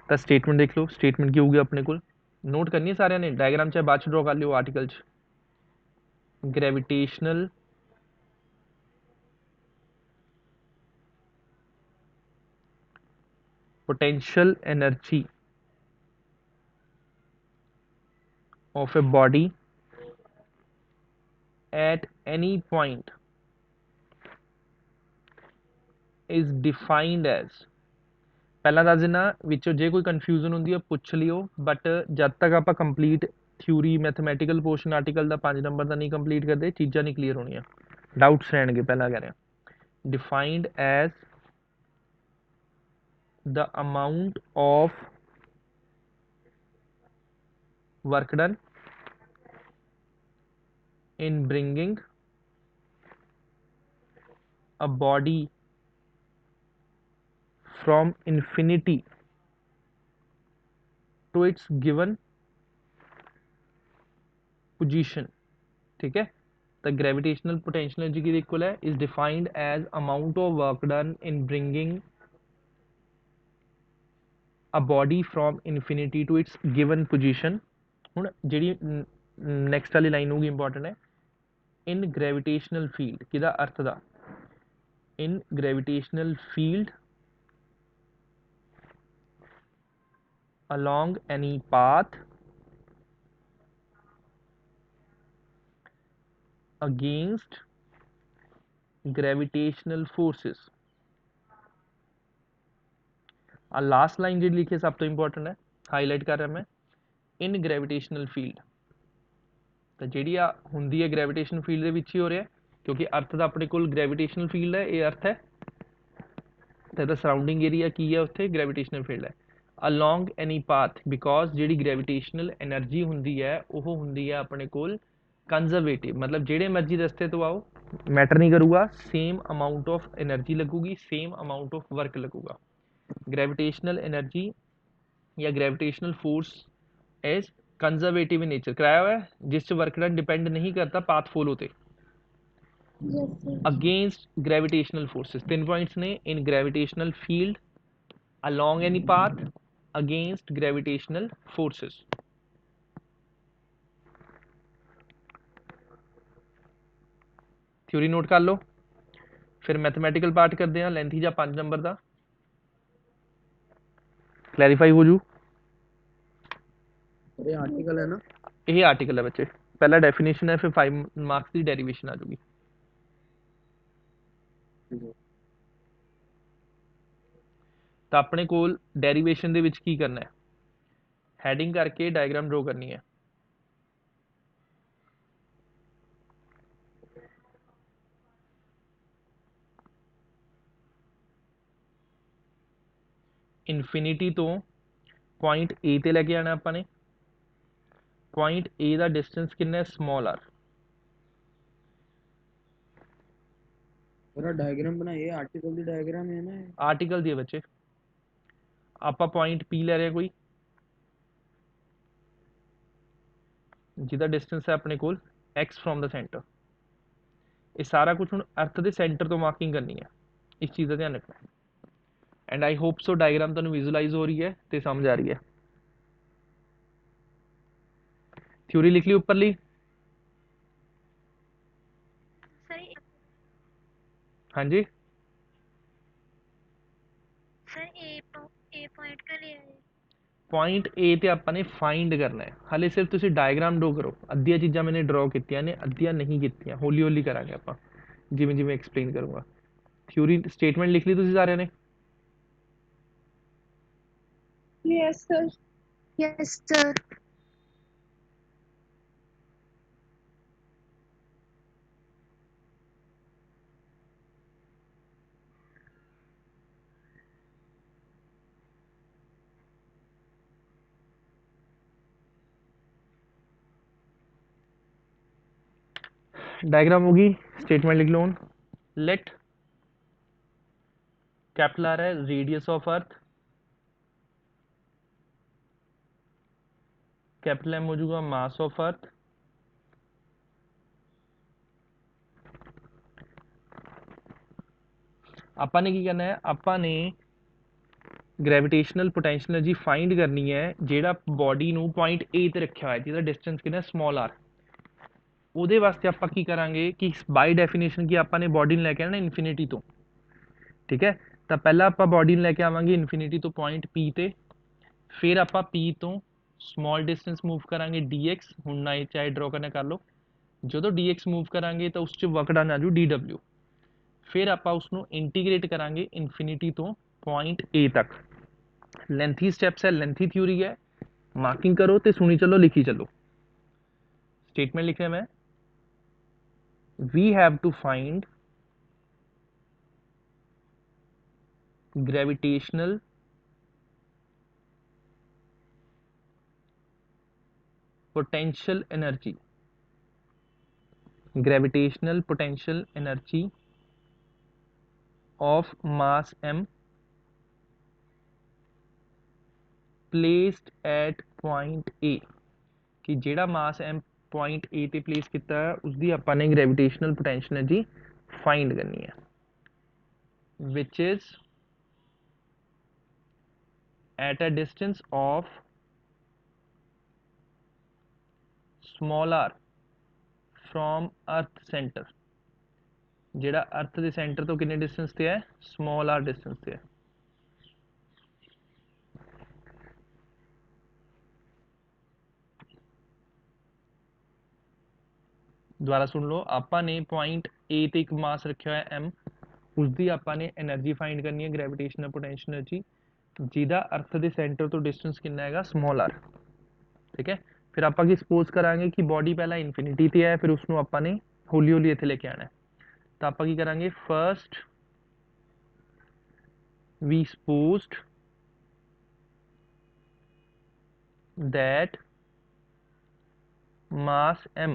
ਤਾਂ ਸਟੇਟਮੈਂਟ ਦੇਖ ਲਓ, ਸਟੇਟਮੈਂਟ ਕੀ ਹੋਊਗੀ ਆਪਣੇ ਕੋਲ, ਨੋਟ ਕਰਨੀ ਹੈ ਸਾਰਿਆਂ ਨੇ, ਡਾਇਗਰਾਮ ਚਾਹੇ ਬਾਅਦ ਚ ਡਰਾ ਕਰ ਲਿਓ ਆਰਟੀਕਲ 'ਚ। Gravitational potential energy of a body at any point is defined as, ਪਹਿਲਾਂ ਦੱਸ ਦਿਨਾ, ਵਿੱਚੋਂ ਜੇ ਕੋਈ ਕਨਫਿਊਜ਼ਨ ਹੁੰਦੀ ਹੈ ਪੁੱਛ ਲਿਓ, ਬਟ ਜਦ ਤੱਕ ਆਪਾਂ complete theory mathematical portion article ਦਾ 5 ਨੰਬਰ ਦਾ ਨਹੀਂ ਕੰਪਲੀਟ ਕਰਦੇ, ਚੀਜ਼ਾਂ ਨਹੀਂ ਕਲੀਅਰ ਹੋਣੀਆਂ, ਡਾਊਟਸ ਰਹਿਣਗੇ। ਪਹਿਲਾਂ ਕਹਿ ਰਿਹਾ, defined as the amount of work done in bringing a body from infinity to its given position, ठीक है। the gravitational potential energy की equal है is defined as amount of work done in bringing a body from infinity to its given position। ਹੁਣ ਜਿਹੜੀ next ਵਾਲੀ line ਹੋਊਗੀ important ਹੈ, in gravitational field, ਕਿਹਦਾ? ਅਰਥ ਦਾ। in gravitational field along any path against gravitational forces ਆ last line ਜਿਹੜੀ ਲਿਖੀ ਸਭ ਤੋਂ ਇੰਪੋਰਟੈਂਟ ਹੈ, ਹਾਈਲਾਈਟ ਕਰ ਰਿਹਾ ਮੈਂ, ਇਨ ਗ੍ਰੈਵਿਟੇਸ਼ਨਲ ਫੀਲਡ। ਤਾਂ ਜਿਹੜੀ ਆ ਹੁੰਦੀ ਹੈ ਗ੍ਰੈਵਿਟੇਸ਼ਨ ਫੀਲਡ ਦੇ ਵਿੱਚ ਹੀ ਹੋ ਰਿਹਾ, ਕਿਉਂਕਿ ਅਰਥ ਦਾ ਆਪਣੇ ਕੋਲ ਗ੍ਰੈਵਿਟੇਸ਼ਨਲ ਫੀਲਡ ਹੈ, ਇਹ ਅਰਥ ਹੈ, ਤੇ ਇਹਦਾ ਸਰਾਊਂਡਿੰਗ ਏਰੀਆ ਕੀ ਹੈ ਉੱਥੇ ਗ੍ਰੈਵਿਟੇਸ਼ਨਲ ਫੀਲਡ ਹੈ। ਅਲੋਂਗ ਐਨੀ ਪਾਥ, ਬਿਕੋਜ਼ ਜਿਹੜੀ ਗ੍ਰੈਵਿਟੇਸ਼ਨਲ એનર્ਜੀ ਹੁੰਦੀ ਹੈ ਉਹ ਹੁੰਦੀ ਹੈ ਆਪਣੇ ਕੋਲ ਕੰਜ਼ਰਵੇਟਿਵ, ਮਤਲਬ ਜਿਹੜੇ ਮਰਜ਼ੀ ਰਸਤੇ ਤੋਂ ਆਓ ਮੈਟਰ ਨਹੀਂ ਕਰੂਗਾ, ਸੇਮ ਅਮਾਊਂਟ ਆਫ એનર્ਜੀ ਲੱਗੂਗੀ, ਸੇਮ ਅਮਾਊਂਟ ਆਫ ਵਰਕ ਲੱਗੂਗਾ। ਗ੍ਰੈਵਿਟੇਸ਼ਨਲ એનર્ਜੀ ਜਾਂ gravitational force is conservative in nature, कराया हुआ है, जिस वर्क डन डिपेंड नहीं करता पाथ फॉलो ते। Yes sir. Against gravitational forces, 3 points ने, in gravitational field, along any path, against gravitational forces. Theory note कर लो, फिर मैथमैटिकल पार्ट करते हैं, लेंथी जा 5 नंबर का क्लैरीफाई हो जू। ये आर्टिकल है ना, ये आर्टिकल है बच्चे, पहला डेफिनेशन है, फिर 5 मार्क्स की डेरिवेशन आ जाएगी। तो अपने कोल डेरिवेशन दे विच की करना है, हैडिंग करके डायग्राम ड्रॉ करनी है। इनफिनिटी तो पॉइंट ए ते लेके आना अपने, पॉइंट ए का डिस्टेंस कितना है, स्मॉल आर। पूरा डायग्राम बना, ये आर्टिकल दी डायग्राम है ना, आर्टिकल दिए बच्चे, आप पॉइंट पी ले रहे कोई जिदा डिस्टेंस है अपने कोल एक्स फ्रॉम द सेंटर, ये सारा कुछ हुण अर्थ दे सेंटर तो मार्किंग करनी है, इस चीज़ का ध्यान रखना। And I hope so diagram तुहानूं विजुअलाइज हो रही है तो समझ आ रही है। थ्योरी लिख ली उपरली। सर हाँ जी, सर ए पॉइंट का लिया है। पॉइंट ए ते आपां ने फाइंड करना है, हाले सिर्फ तुसीं डायग्राम ड्रॉ करो, अद्धियां चीज़ां मैंने ड्रॉ कीतियां ने, अद्धियां नहीं कीतियां, हौली हौली करांगे आपां, जिवें जिवें एक्सप्लेन करूँगा। थ्योरी स्टेटमेंट लिख ली तुसीं सारिਆਂ ने? Yes sir. Yes sir. Diagram होगी, स्टेटमेंट लिख लो। लेट कैपिटल आर है radius of earth, capital M हो जाएगा मास ऑफ अर्थ, ਆਪਾਂ ਨੇ ਕੀ ਕਰਨਾ ਹੈ, ਆਪਾਂ ਨੇ ਗ੍ਰੈਵਿਟੇਸ਼ਨਲ ਪੋਟੈਂਸ਼ੀਅਲ એનર્ਜੀ फाइंड करनी है ਜਿਹੜਾ ਬੋਡੀ ਨੂੰ ਪੁਆਇੰਟ A ਤੇ ਰੱਖਿਆ ਹੋਇਆ, ਜਿਹਦਾ ਡਿਸਟੈਂਸ ਕਿੰਨਾ ਸਮਾਲ ਆਰ। ਉਹਦੇ ਵਾਸਤੇ ਆਪਾਂ ਕੀ ਕਰਾਂਗੇ ਕਿ ਬਾਈ ਡੈਫੀਨੇਸ਼ਨ ਕੀ ਆਪਾਂ ਨੇ ਬੋਡੀ ਨੂੰ ਲੈ ਕੇ ਆਣਾ ਇਨਫਿਨਿਟੀ ਤੋਂ, ਠੀਕ ਹੈ। ਤਾਂ ਪਹਿਲਾਂ ਆਪਾਂ ਬੋਡੀ ਨੂੰ ਲੈ ਕੇ ਆਵਾਂਗੇ ਇਨਫਿਨਿਟੀ ਤੋਂ ਪੁਆਇੰਟ P ਤੇ, ਫਿਰ ਆਪਾਂ P ਤੋਂ ਸਮਾਲ ਡਿਸਟੈਂਸ मूव ਕਰਾਂਗੇ dx, ਹੁਣ ਨਾ ਇਹ ਚਾਹੇ ਡਰਾ ਕਰਨਾ ਕਰ ਲਓ। ਜਦੋਂ dx मूव ਕਰਾਂਗੇ ਤਾਂ ਉਸ 'ਚ ਵਰਕ ਡਨ ਆ ਜੂ dw, फिर आप उसको इंटीग्रेट करांगे इनफिनिटी तो पॉइंट ए तक। लेंथी स्टेप्स है, लेंथी थ्योरी है, मार्किंग करो तो सुनी चलो लिखी चलो। स्टेटमेंट लिखे मैं, we have to find gravitational potential energy, gravitational potential energy of mass m placed at point A, कि जेड़ा मास m पॉइंट A ते प्लेस किया है उसकी आपां ने ग्रेविटेशनल पोटेंशियल एनर्जी फाइंड करनी है, which is at a distance of small r from earth center, जेड़ा अर्थ के सेंटर तो कितने डिस्टेंस ते है, स्मॉल आर डिस्टेंस ते है। दोबारा सुन लो, आपां ने पॉइंट ए ते एक मास रखा है m, उसकी आपां ने एनर्जी फाइंड करनी है ग्रेविटेशनल पोटेंशियल एनर्जी, ਜਿਹਦਾ ਅਰਥ ਦੇ ਸੈਂਟਰ ਤੋਂ ਡਿਸਟੈਂਸ ਕਿੰਨਾ ਹੈਗਾ ਸਮॉल r। ਠੀਕ ਹੈ, ਫਿਰ ਆਪਾਂ ਕੀ ਸਪੋਜ਼ ਕਰਾਂਗੇ ਕਿ ਬੋਡੀ ਪਹਿਲਾਂ ਇਨਫਿਨਿਟੀ ਤੇ ਹੈ, ਫਿਰ ਉਸਨੂੰ ਆਪਾਂ ਨੇ ਹੌਲੀ ਹੌਲੀ ਇੱਥੇ ਲੈ ਕੇ ਆਣਾ ਹੈ। ਤਾਂ ਆਪਾਂ ਕੀ ਕਰਾਂਗੇ, first we supposed that mass m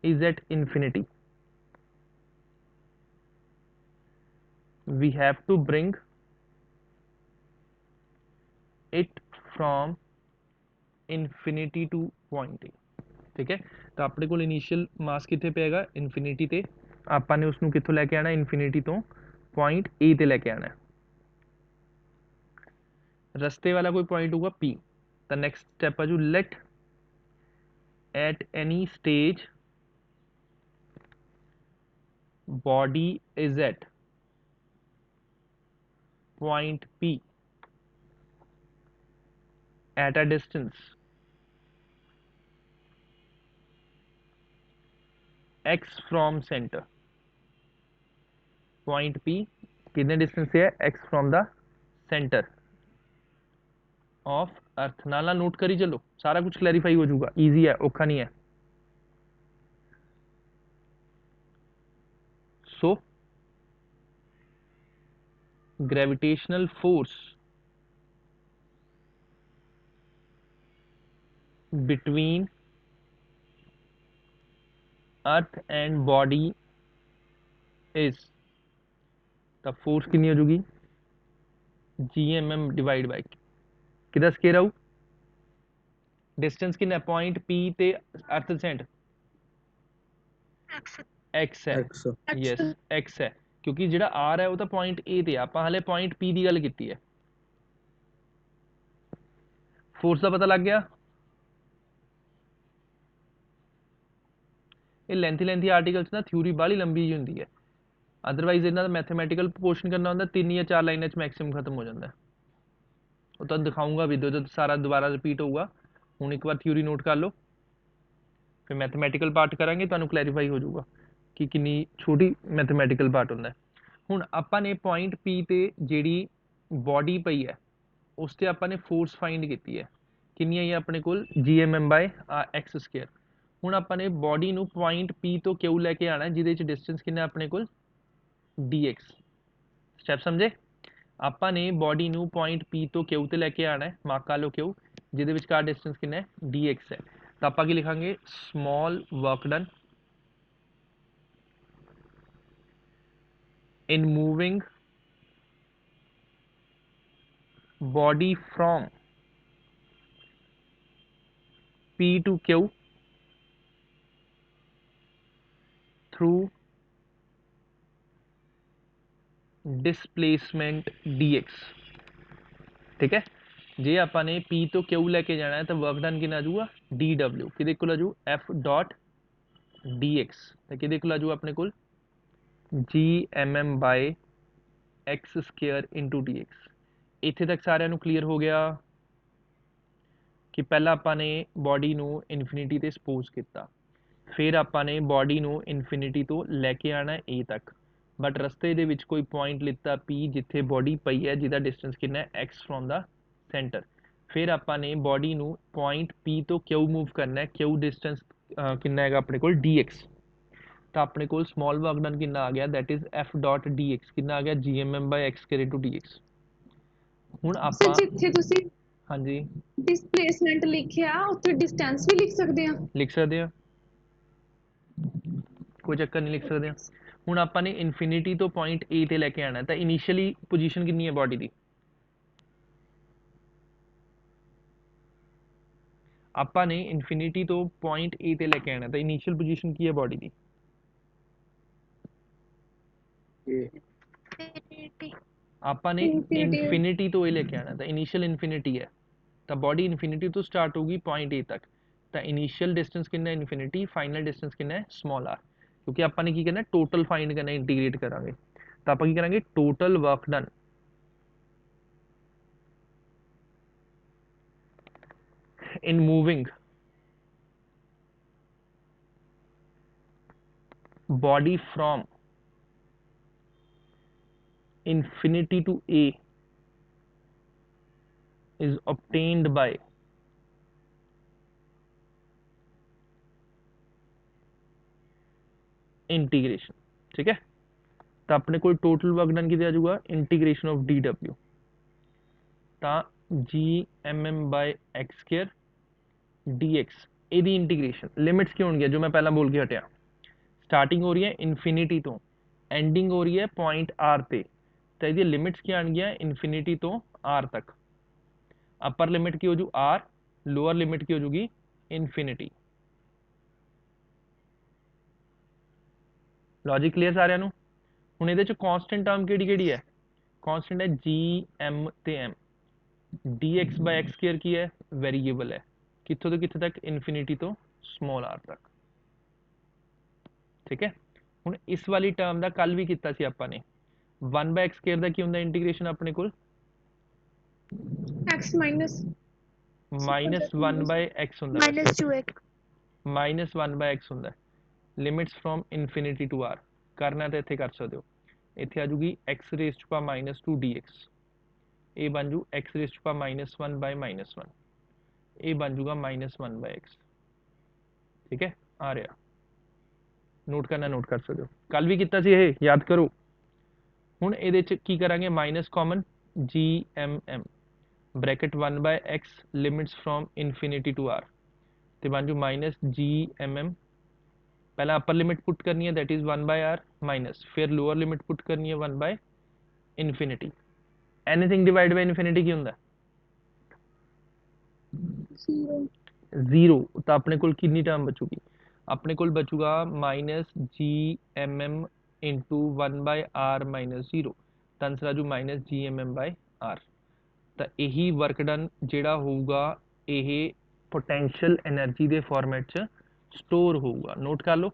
is at infinity, we have to bring it from infinity to point A। ठीक है, तो अपने को इनिशियल मास कितने पे आएगा इन्फिनिटी ते, ਆਪਾਂ ਨੇ ਉਸ ਨੂੰ ਕਿੱਥੋਂ ਲੈ ਕੇ ਆਣਾ ਇਨਫਿਨਿਟੀ ਤੋਂ ਪੁਆਇੰਟ A ਤੇ ਲੈ ਕੇ ਆਣਾ। ਰਸਤੇ ਵਾਲਾ ਕੋਈ ਪੁਆਇੰਟ ਹੋਊਗਾ P। ਤਾਂ ਨੈਕਸਟ ਸਟੈਪ ਆ ਜੂ light at any stage body is at point P at a distance x from center। point P कितने डिस्टेंस से है x from the center of अर्थ। नाला नोट करी चलो, सारा कुछ क्लैरिफाई हो जाऊगा, इजी है, औखा नहीं है। So gravitational force between earth and body is, तो फोर्स कितनी हो जाएगी GMM डिवाइड बाय किदा स्केयर आऊ डिस्टेंस कितना पॉइंट P ते अर्थ सेंटर x x है। x यस x है, क्योंकि ਜਿਹੜਾ r है वो तो पॉइंट A ਤੇ ਆਪਾਂ ਹਲੇ पॉइंट P ਦੀ ਗੱਲ ਕੀਤੀ ਹੈ। फोर्स का पता लग गया। ਇਹ ਲੈਂਥੀ ਆਰਟੀਕਲਸ ਨਾ ਥਿਊਰੀ ਬਾਹਲੀ ਲੰਬੀ ਜੀ ਹੁੰਦੀ ਹੈ, ਅਦਰਵਾਈਜ਼ ਇਹਨਾਂ ਦਾ ਮੈਥਮੈਟੀਕਲ ਪੋਰਸ਼ਨ ਕਰਨਾ ਹੁੰਦਾ 3 ਜਾਂ 4 ਲਾਈਨਾਂ 'ਚ ਮੈਕਸਿਮਮ ਖਤਮ ਹੋ ਜਾਂਦਾ। ਉਹ ਤੁਹਾਨੂੰ ਦਿਖਾਊਂਗਾ ਵੀ ਜਦੋਂ ਸਾਰਾ ਦੁਬਾਰਾ ਰਿਪੀਟ ਹੋਊਗਾ। ਹੁਣ ਇੱਕ ਵਾਰ ਥਿਊਰੀ ਨੋਟ ਕਰ ਲਓ, ਫਿਰ ਮੈਥਮੈਟੀਕਲ ਪਾਰਟ ਕਰਾਂਗੇ, ਤੁਹਾਨੂੰ ਕਲੈਰੀਫਾਈ ਹੋ ਜਾਊਗਾ ਕਿ ਕਿੰਨੀ ਛੋਟੀ ਮੈਥਮੈਟੀਕਲ ਪਾਰਟ ਹੁੰਦਾ। ਹੁਣ ਆਪਾਂ ਨੇ ਪੁਆਇੰਟ P ਤੇ ਜਿਹੜੀ ਬੋਡੀ ਪਈ ਹੈ ਉਸ ਤੇ ਆਪਾਂ ਨੇ ਫੋਰਸ ਫਾਈਂਡ ਕੀਤੀ ਹੈ, ਕਿੰਨੀ ਆਈ ਆਪਣੇ ਕੋਲ GMM/x²। ਹੁਣ ਆਪਾਂ ਨੇ ਬੋਡੀ ਨੂੰ ਪੁਆਇੰਟ P ਤੋਂ Q ਲੈ ਕੇ ਆਣਾ, ਜਿਹਦੇ ਚ ਡਿਸਟੈਂਸ ਕਿੰਨਾ ਆਪਣੇ ਕੋਲ dx। ਸਟੈਪ ਸਮਝੇ, ਆਪਾਂ ਨੇ ਬੋਡੀ ਨੂੰ ਪੁਆਇੰਟ P ਤੋਂ Q ਤੇ ਲੈ ਕੇ ਆਣਾ ਹੈ, ਮਾਰਕ ਕਰ ਲਓ Q, ਜਿਹਦੇ ਵਿੱਚ ਕਾ ਡਿਸਟੈਂਸ ਕਿੰਨਾ ਹੈ dx ਹੈ। ਤਾਂ ਆਪਾਂ ਕੀ ਲਿਖਾਂਗੇ, small work done in moving body from P to Q through displacement dx। ठीक है, जे ਆਪਾਂ ਨੇ P ਤੋਂ Q ਲੈ ਕੇ ਜਾਣਾ ਹੈ ਤਾਂ ਵਰਕ ਡਨ ਕਿੰਨਾ ਆ ਜਾਊਗਾ dw, ਕਿਹਦੇ ਕੋਲ ਆ ਜਾਊ f ਡਾਟ dx, ਤਾਂ ਕਿਹਦੇ ਕੋਲ ਆ ਜਾਊ ਆਪਣੇ ਕੋਲ GMM/x² into dx। ਇੱਥੇ ਤੱਕ ਸਾਰਿਆਂ ਨੂੰ ਕਲੀਅਰ ਹੋ ਗਿਆ ਕਿ ਪਹਿਲਾਂ ਆਪਾਂ ਨੇ ਬੋਡੀ ਨੂੰ ਇਨਫਿਨਿਟੀ ਤੇ ਸਪੋਜ਼ ਕੀਤਾ, ਫਿਰ ਆਪਾਂ ਨੇ ਬੋਡੀ ਨੂੰ ਇਨਫਿਨਿਟੀ ਤੋਂ ਲੈ ਕੇ ਆਣਾ A ਤੱਕ, ਬਟ ਰਸਤੇ ਦੇ ਵਿੱਚ ਕੋਈ ਪੁਆਇੰਟ ਲਿੱਤਾ P ਜਿੱਥੇ ਬੋਡੀ ਪਈ ਹੈ, ਜਿਹਦਾ ਡਿਸਟੈਂਸ ਕਿੰਨਾ ਹੈ x ਫਰੋਮ ਦਾ ਸੈਂਟਰ। ਫਿਰ ਆਪਾਂ ਨੇ ਬੋਡੀ ਨੂੰ ਪੁਆਇੰਟ P ਤੋਂ Q ਮੂਵ ਕਰਨਾ ਹੈ, Q ਡਿਸਟੈਂਸ ਕਿੰਨਾ ਹੈਗਾ ਆਪਣੇ ਕੋਲ dx। ਤਾਂ ਆਪਣੇ ਕੋਲ ਸਮॉल ਵਰਕ ਡਨ ਕਿੰਨਾ ਆ ਗਿਆ, that is f dot dx, ਕਿੰਨਾ ਆ ਗਿਆ GMM/x² into dx। ਹੁਣ ਸਰ ਆਪਾਂ ਜਿੱਥੇ ਤੁਸੀਂ ਹਾਂਜੀ ਡਿਸਪਲੇਸਮੈਂਟ ਲਿਖਿਆ ਉੱਥੇ ਡਿਸਟੈਂਸ ਵੀ ਲਿਖ ਸਕਦੇ ਆ। ਲਿਖ ਸਕਦੇ ਆ, ਕੋਈ ਚੱਕਰ ਨਹੀਂ, ਲਿਖ ਸਕਦੇ ਆ। ਹੁਣ ਆਪਾਂ ਨੇ ਇਨਫਿਨਿਟੀ ਤੋਂ ਪੁਆਇੰਟ A ਤੇ ਲੈ ਕੇ ਆਣਾ, ਤਾਂ ਇਨੀਸ਼ੀਅਲੀ ਪੋਜੀਸ਼ਨ ਕਿੰਨੀ ਹੈ ਬੋਡੀ ਦੀ, ਆਪਾਂ ਨੇ ਇਨਫਿਨਿਟੀ ਤੋਂ ਪੁਆਇੰਟ A ਤੇ ਲੈ ਕੇ ਆਣਾ, ਤਾਂ ਇਨੀਸ਼ੀਅਲ ਪੋਜੀਸ਼ਨ ਕੀ ਹੈ ਬੋਡੀ ਦੀ, infinity ਆਪਾਂ ਨੇ ਇਨਫਿਨਿਟੀ ਤੋਂ A ਲੈ ਕੇ ਆਣਾ, ਤਾਂ ਇਨੀਸ਼ੀਅਲ ਇਨਫਿਨਿਟੀ ਹੈ, ਤਾਂ ਬੋਡੀ ਇਨਫਿਨਿਟੀ ਤੋਂ ਸਟਾਰਟ ਹੋਊਗੀ ਪੁਆਇੰਟ A ਤੱਕ। ਤਾਂ ਇਨੀਸ਼ੀਅਲ ਡਿਸਟੈਂਸ ਕਿੰਨਾ ਹੈ ਇਨਫਿਨਿਟੀ, ਫਾਈਨਲ ਡਿਸਟੈਂਸ ਕਿੰਨਾ ਹੈ ਸਮॉल r, ਕਿਉਂਕਿ ਆਪਾਂ ਨੇ ਕੀ ਕਰਨਾ ਟੋਟਲ ਫਾਈਂਡ ਕਰਨਾ, ਇੰਟੀਗ੍ਰੇਟ ਕਰਾਂਗੇ। ਤਾਂ ਆਪਾਂ ਕੀ ਕਰਾਂਗੇ, total work done in moving body from infinity to a is obtained by integration. ठीक है, तो अपने को टोटल वर्क डन कितना आ जाऊगा इंटीग्रेशन ऑफ डी डब्ल्यू ਤਾਂ gmm/x² dx ਇਹਦੀ ਇੰਟੀਗ੍ਰੇਸ਼ਨ ਲਿਮਿਟਸ ਕੀ ਹੋਣਗੀਆਂ ਜੋ ਮੈਂ ਪਹਿਲਾਂ ਬੋਲ ਕੇ ਹਟਿਆ ਸਟਾਰਟਿੰਗ ਹੋ ਰਹੀ ਹੈ ਇਨਫਿਨਿਟੀ ਤੋਂ ਐਂਡਿੰਗ ਹੋ ਰਹੀ ਹੈ ਪੁਆਇੰਟ r ਤੇ ਤਾਂ ਇਹਦੀ ਲਿਮਿਟਸ ਕੀ ਆਣਗੀਆਂ ਇਨਫਿਨਿਟੀ ਤੋਂ r ਤੱਕ ਅਪਰ ਲਿਮਿਟ ਕੀ ਹੋ ਜੂ r ਲੋਅਰ ਲਿਮਿਟ ਕੀ ਹੋ ਜੂਗੀ ਇਨਫਿਨਿਟੀ ਲੌਜਿਕ ਕਲੀਅਰ ਸਾਰਿਆਂ ਨੂੰ ਹੁਣ ਇਹਦੇ ਚ ਕਾਂਸਟੈਂਟ ਟਰਮ ਕਿਹੜੀ ਹੈ कांस्टेंट है जी एम ते एम dx/x² की है वेरिएबल है कितों तो कितने तक इन्फिनिटी तो स्मॉल r तक। ठीक है, हुण इस वाली टर्म का कल भी किया सी आपां ने 1/x² का की हुंदा इंटीग्रेशन अपने कोल x minus -1/x हुंदा -2x -1/x हुंदा limits from infinity to r करना तो इत्थे कर सकते हो इत्थे आ जूगी x raise to power -2 dx ये बन जू x रेज़ टू पावर -1/-1 ये बन जूगा -1/x। ठीक है, आ रहा नोट करना नोट कर सकते हो कल भी किया सी ये याद करो। हुण इहदे च की करांगे minus common G M M bracket 1/x limits from infinity to r तो बन जू माइनस जी एम एम पहला अपर लिमिट पुट करनी है दैट इज 1/r माइनस फिर लोअर लिमिट पुट करनी है 1/इन्फिनिटी एनीथिंग डिवाइड बाय इन्फिनिटी की हुंदा जीरो तो अपने कोल कितनी टर्म बचूगी अपने कोल बचूगा minus G M M into 1/r minus zero तो आंसर आ जू minus G M M by R तो यही वर्क डन जेड़ा होगा ये पोटेंशियल एनर्जी के फॉर्मेट च स्टोर होगा नोट कर लो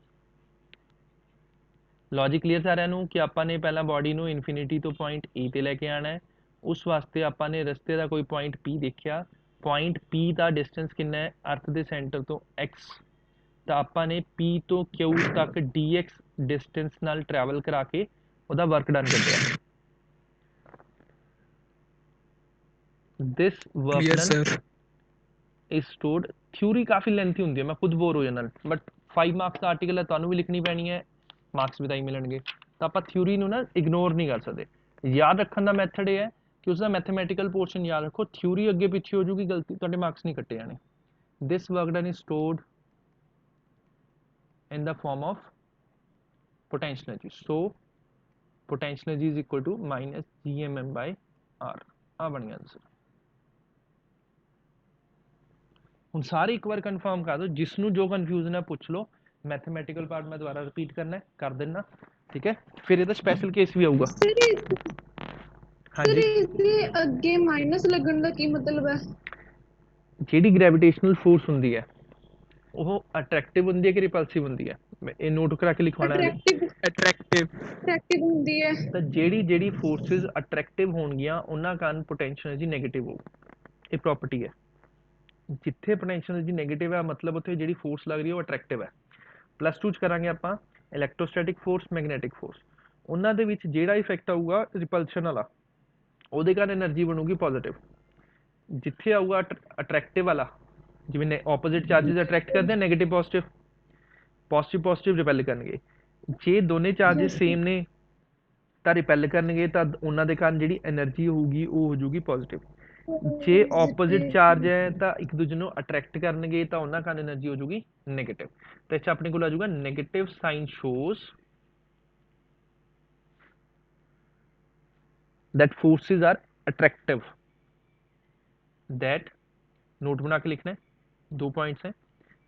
लॉजिक क्लीयर सारिਆਂ कि आपने पहला बॉडी ਨੂੰ इन्फिनिटी तो पॉइंट ए ਤੇ ਲੈ ਕੇ ਆਣਾ है उस वास्ते आपने रस्ते का कोई पॉइंट पी देखा पॉइंट पी का डिस्टेंस कितना है अर्थ के सेंटर तो एक्स तो आपने पी तो क्यू तक डी एक्स डिस्टेंस नाल ट्रैवल करा के ਉਹਦਾ वर्क डन कढ़िया this work done is stored theory काफ़ी लेंथी होंगी है मैं खुद बोर हो जाना बट 5 मार्क्स का आर्टिकल है तुहानू भी लिखनी पैनी है मार्क्स भी ताई मिलणगे तो आप थ्योरी ना इग्नोर नहीं कर सकते याद रखने का मैथड यह है कि उसका मैथमेटिकल पोर्शन याद रखो थ्योरी अगे पिछे हो जूगी गलती तुहाडे मार्क्स नहीं कट्टे जाने this work done is stored in the form of potential energy so potential energy is equal to minus G M M by R आ बन गया आंसर। हुण सारे एक बार कन्फर्म कर दो जिसनों जो कन्फ्यूजन है पूछ लो मैथमेटिकल पार्ट मैं दोबारा रिपीट करना है कर देना ठीक है फिर ਇਹਦਾ स्पेशल केस भी आऊगा हाँ जी इसके अगे माइनस लगन का की मतलब है ਜਿਹੜੀ ਗ੍ਰੈਵਿਟੇਸ਼ਨਲ ਫੋਰਸ ਹੁੰਦੀ ਹੈ ਉਹ ਅਟਰੈਕਟਿਵ ਹੁੰਦੀ ਹੈ ਕਿ ਰਿਪਲਸਿਵ ਹੁੰਦੀ ਹੈ ਮੈਂ ਇਹ ਨੋਟ ਕਰਾ ਕੇ ਲਿਖਵਾਣਾ अट्रैक्टिव ਹੁੰਦੀ ਹੈ ਤਾਂ ਜਿਹੜੀ ਫੋਰਸਸ ਅਟਰੈਕਟਿਵ ਹੋਣਗੀਆਂ ਉਹਨਾਂ ਕਾਰਨ ਪੋਟੈਂਸ਼ੀਅਲ એનર્ਜੀ ਨੈਗੇਟਿਵ ਹੋਊ ਇਹ ਪ੍ਰੋਪਰਟੀ ਹੈ ਜਿੱਥੇ ਪੋਟੈਂਸ਼ੀਅਲ એનર્ਜੀ ਨੈਗੇਟਿਵ ਹੈ ਮਤਲਬ ਉੱਥੇ ਜਿਹੜੀ ਫੋਰਸ ਲੱਗ ਰਹੀ ਹੈ ਉਹ ਅਟਰੈਕਟਿਵ ਹੈ प्लस 2 च करांगे ਆਪਾਂ ਇਲੈਕਟ੍ਰੋਸਟੈਟਿਕ ਫੋਰਸ ਮੈਗਨੈਟਿਕ ਫੋਰਸ ਉਹਨਾਂ ਦੇ ਵਿੱਚ ਜਿਹੜਾ ਇਫੈਕਟ ਆਊਗਾ ਰਿਪਲਸ਼ਨ ਵਾਲਾ ਉਹਦੇ ਕਾਰਨ એનર્ਜੀ ਬਣੂਗੀ ਪੋਜ਼ਿਟਿਵ ਜਿੱਥੇ ਆਊਗਾ ਅਟਰੈਕਟਿਵ ਵਾਲਾ ਜਿਵੇਂ ਆਪੋਜ਼ਿਟ ਚਾਰजेस ਅਟਰੈਕਟ ਕਰਦੇ ਆ 네ਗੇਟਿਵ ਪੋਜ਼ਿਟਿਵ ਰਿਪੈਲ ਕਰਨਗੇ ਜੇ ਦੋਨੇ ਚਾਰजेस ਸੇਮ ਨੇ ਤਾਂ ਰਿਪੈਲ ਕਰਨਗੇ ਤਾਂ ਉਹਨਾਂ ਦੇ ਕਾਰਨ ਜਿਹੜੀ એનર્ਜੀ ਹੋਊਗੀ ਉਹ ਹੋ ਜਾਊਗੀ ਪੋਜ਼ਿਟਿਵ जे ऑपोजिट चार्ज है तो एक दूजे को अट्रैक्ट करनगे तो उन्हां कारण एनर्जी हो जाएगी नेगेटिव तो इस अपने को आ जाऊगा negative sign shows that forces are attractive that note बना के लिखना है 2 पॉइंट्स हैं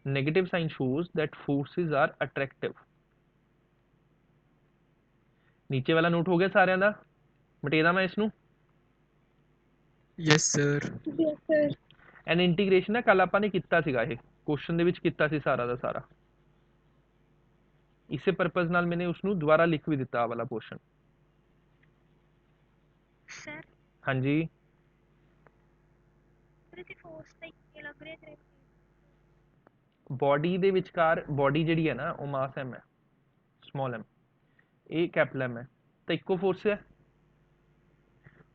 negative sign shows that forces are attractive नीचे वाला नोट हो गया सारे का मटेदा मैं इसनूं यस सर एंड इंटीग्रेशन है कल आपने किया सीगा ये क्वेश्चन दे विच किया सी सारा दा सारा इसे पर्पज नाल मैंने उसनूं दोबारा लिख भी दिता वाला पोर्शन सर हाँ जी ਇਹਦੀ ਫੋਰਸ ਤਾਂ ਇਹ ਲੱਗ ਰਿਹਾ ਤੇਰੇ बॉडी दे विचकार बॉडी जिहड़ी है ना वो मास एम है स्मॉल एम ए कैपिटल एम है तो इको फोर्स है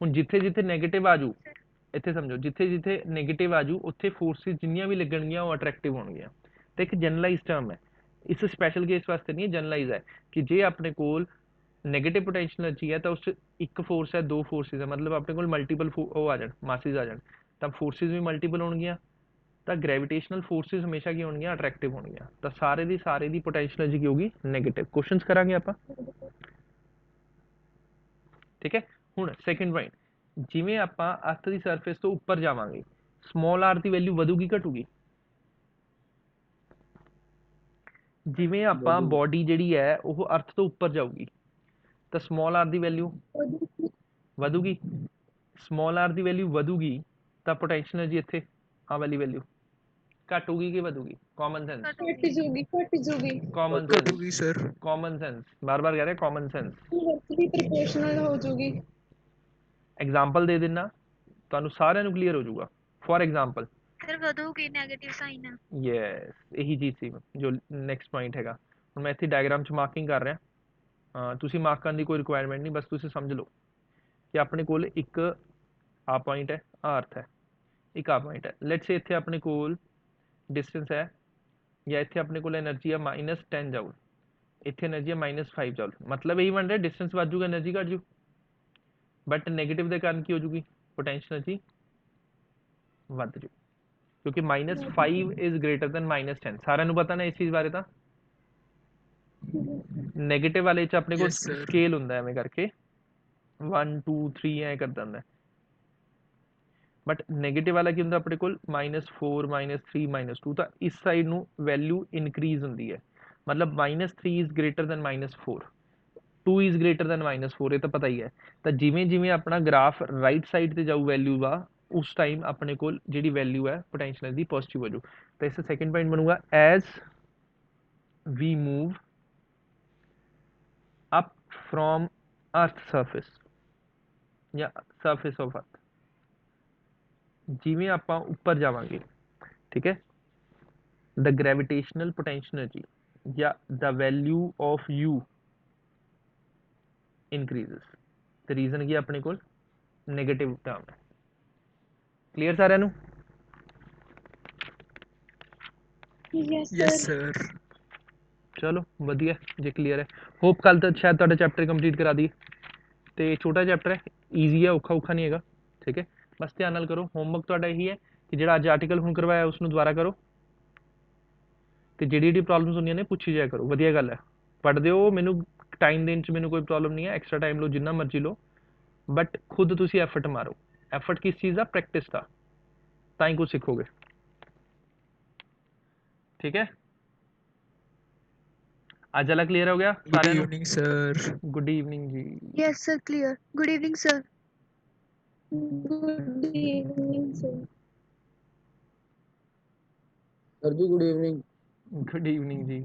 ਹੁਣ ਜਿੱਥੇ ਜਿੱਥੇ ਨੈਗੇਟਿਵ ਆ ਜੂ, ਇੱਥੇ ਸਮਝੋ, ਜਿੱਥੇ ਜਿੱਥੇ ਨੈਗੇਟਿਵ ਆ ਜੂ ਉੱਥੇ ਫੋਰਸਿਸ ਜਿੰਨੀਆਂ ਵੀ ਲੱਗਣਗੀਆਂ ਉਹ ਅਟਰੈਕਟਿਵ ਹੋਣਗੀਆਂ। ਤੇ ਇੱਕ ਜਨਰਲਾਈਜ਼ ਟਰਮ ਹੈ, ਇਸ ਸਪੈਸ਼ਲ ਕੇਸ ਵਾਸਤੇ ਨਹੀਂ, ਜਨਰਲਾਈਜ਼ ਹੈ ਕਿ ਜੇ ਆਪਣੇ ਕੋਲ ਨੈਗੇਟਿਵ पोटेंशियल एनर्जी है तो उस एक फोर्स है, दो फोर्सेस है, मतलब अपने को मल्टीपल वो आ जाए, मासिस आ जाए, तब फोर्सेस भी मल्टीपल होणगियां, तो ग्रेविटेशनल फोर्सेस हमेशा की होणगियां अट्रैक्टिव होणगियां, तो सारे दी पोटेंशियल एनर्जी की होगी नेगेटिव। क्वेश्चंस करांगे आपां, ठीक है। हुण सेकंड पॉइंट, जिवें आपां अर्थ दी सरफेस तो उपर जावांगे स्मॉल आर दी वैल्यू वधूगी घटूगी? जिवें आपां बॉडी जिहड़ी है ਉਹ अर्थ ਤੋਂ ਉੱਪਰ ਜਾਊਗੀ ਤਾਂ ਸਮॉल are the value ਵਧੂਗੀ। ਸਮॉल are the value ਵਧੂਗੀ ਤਾਂ पोटेंशियल एनर्जी ਇੱਥੇ ਆ ਵਾਲੀ वैल्यू ਘਟੂਗੀ ਕਿ ਵਧੂਗੀ? कॉमन सेंस, घट जूगी कॉमन घटूगी सेंस, सर। कॉमन सेंस, बार बार कह रहे हैं कॉमन सेंस। इनवर्सली प्रोपोर्शनल हो जूगी। एग्जाम्पल दे देना, ਤੁਹਾਨੂੰ ਸਾਰਿਆਂ ਨੂੰ ਕਲੀਅਰ ਹੋ ਜਾਊਗਾ। ਫॉर एग्जाम्पल ਸਰ ਵਧੂਗੀ ਨੈਗੇਟਿਵ ਸਾਈਨ ਆ। ਯੈਸ, ਇਹੀ ਚੀਜ਼ ਸੀ ਜੋ ਨੈਕਸਟ ਪੁਆਇੰਟ ਹੈਗਾ। ਹੁਣ ਮੈਂ ਇੱਥੇ ਡਾਇਗਰਾਮ 'ਚ ਮਾਰਕਿੰਗ ਕਰ ਰਿਹਾ, ਤੁਸੀਂ ਮਾਰਕ ਕਰਨ ਦੀ ਕੋਈ ਰਿਕੁਆਇਰਮੈਂਟ ਨਹੀਂ, ਬਸ ਤੁਸੀਂ ਸਮਝ ਲਓ ਕਿ ਆਪਣੇ ਕੋਲ ਇੱਕ ਆ ਪੁਆਇੰਟ ਹੈ, ਆ ਅਰਥ ਹੈ, ਇੱਕ ਆ ਪੁਆਇੰਟ ਹੈ। ਲੈਟਸ ਸੇ ਇੱਥੇ ਆਪਣੇ ਕੋਲ डिस्टेंस है या इतने अपने को एनर्जी है -10 जूल, इतने एनर्जी है -5 जूल, मतलब यही बन रहा है डिस्टेंस बढ़ जूगा एनर्जी घट जू, बट नेगेटिव के कारण की हो जूगी पोटेंशियल एनर्जी बढ़ जू, क्योंकि -5 इज ग्रेटर देन -10। सारे पता ना इस चीज़ बारे, तो नेगेटिव वाले च अपने को Yes, sir. स्केल होंगे एवं करके 1 2 3 ऐ कर दिंदा, बट नैगेटिव वाला की होंगे अपने को -4 -3 -2, तो इस साइड नू वैल्यू इनक्रीज होंगी है, मतलब -3 is greater than -4, 2 is greater than -4, ये तो पता ही है। तो जिमें जिमें अपना ग्राफ राइट साइड से जाऊ वैल्यू वा उस टाइम अपने को जी वैल्यू है पोटेंशियल एनर्जी पॉजिटिव हो जाऊ। तो इससे सेकंड पॉइंट बनूंगा as we move up from earth surface या सरफेस ऑफ अर्थ, जिमें आप ऊपर जावांगे, ठीक है, द ग्रेविटेशनल पोटेंशियल एनर्जी या the value of U increases. तो रीजन की अपने को नेगेटिव टर्म है। क्लियर सारे नू? Yes, sir. चलो वधिया जे क्लियर है। होप कल तक शायद तुहाडा चैप्टर कंप्लीट करा दी। तो छोटा चैप्टर है, ईजी है, औखा औखा नहीं है, ठीक है। बस ध्यान नाल करो, होमवर्क तुहाडा यही है कि जिहड़ा अज आर्टिकल हुण करवाया उसनूं दुबारा करो, तो जिहड़ी जिहड़ी प्रॉब्लम्स होंदियां ने पूछी जाया करो, वधिया गल है। पढ़दे हो, मैनूं टाइम देने च मैनूं कोई प्रॉब्लम नहीं है, एक्स्ट्रा टाइम लो जिन्ना मर्जी लो, बट खुद तुसीं एफर्ट मारो। एफर्ट किस चीज़ का? प्रैक्टिस का, ताई कुछ सीखोगे, ठीक है। आज वाला क्लियर हो गया Good सारे? evening, sir. गुड इवनिंग जी। Yes sir clear. Good evening sir. Good evening sir. Sir, good evening. Good evening जी।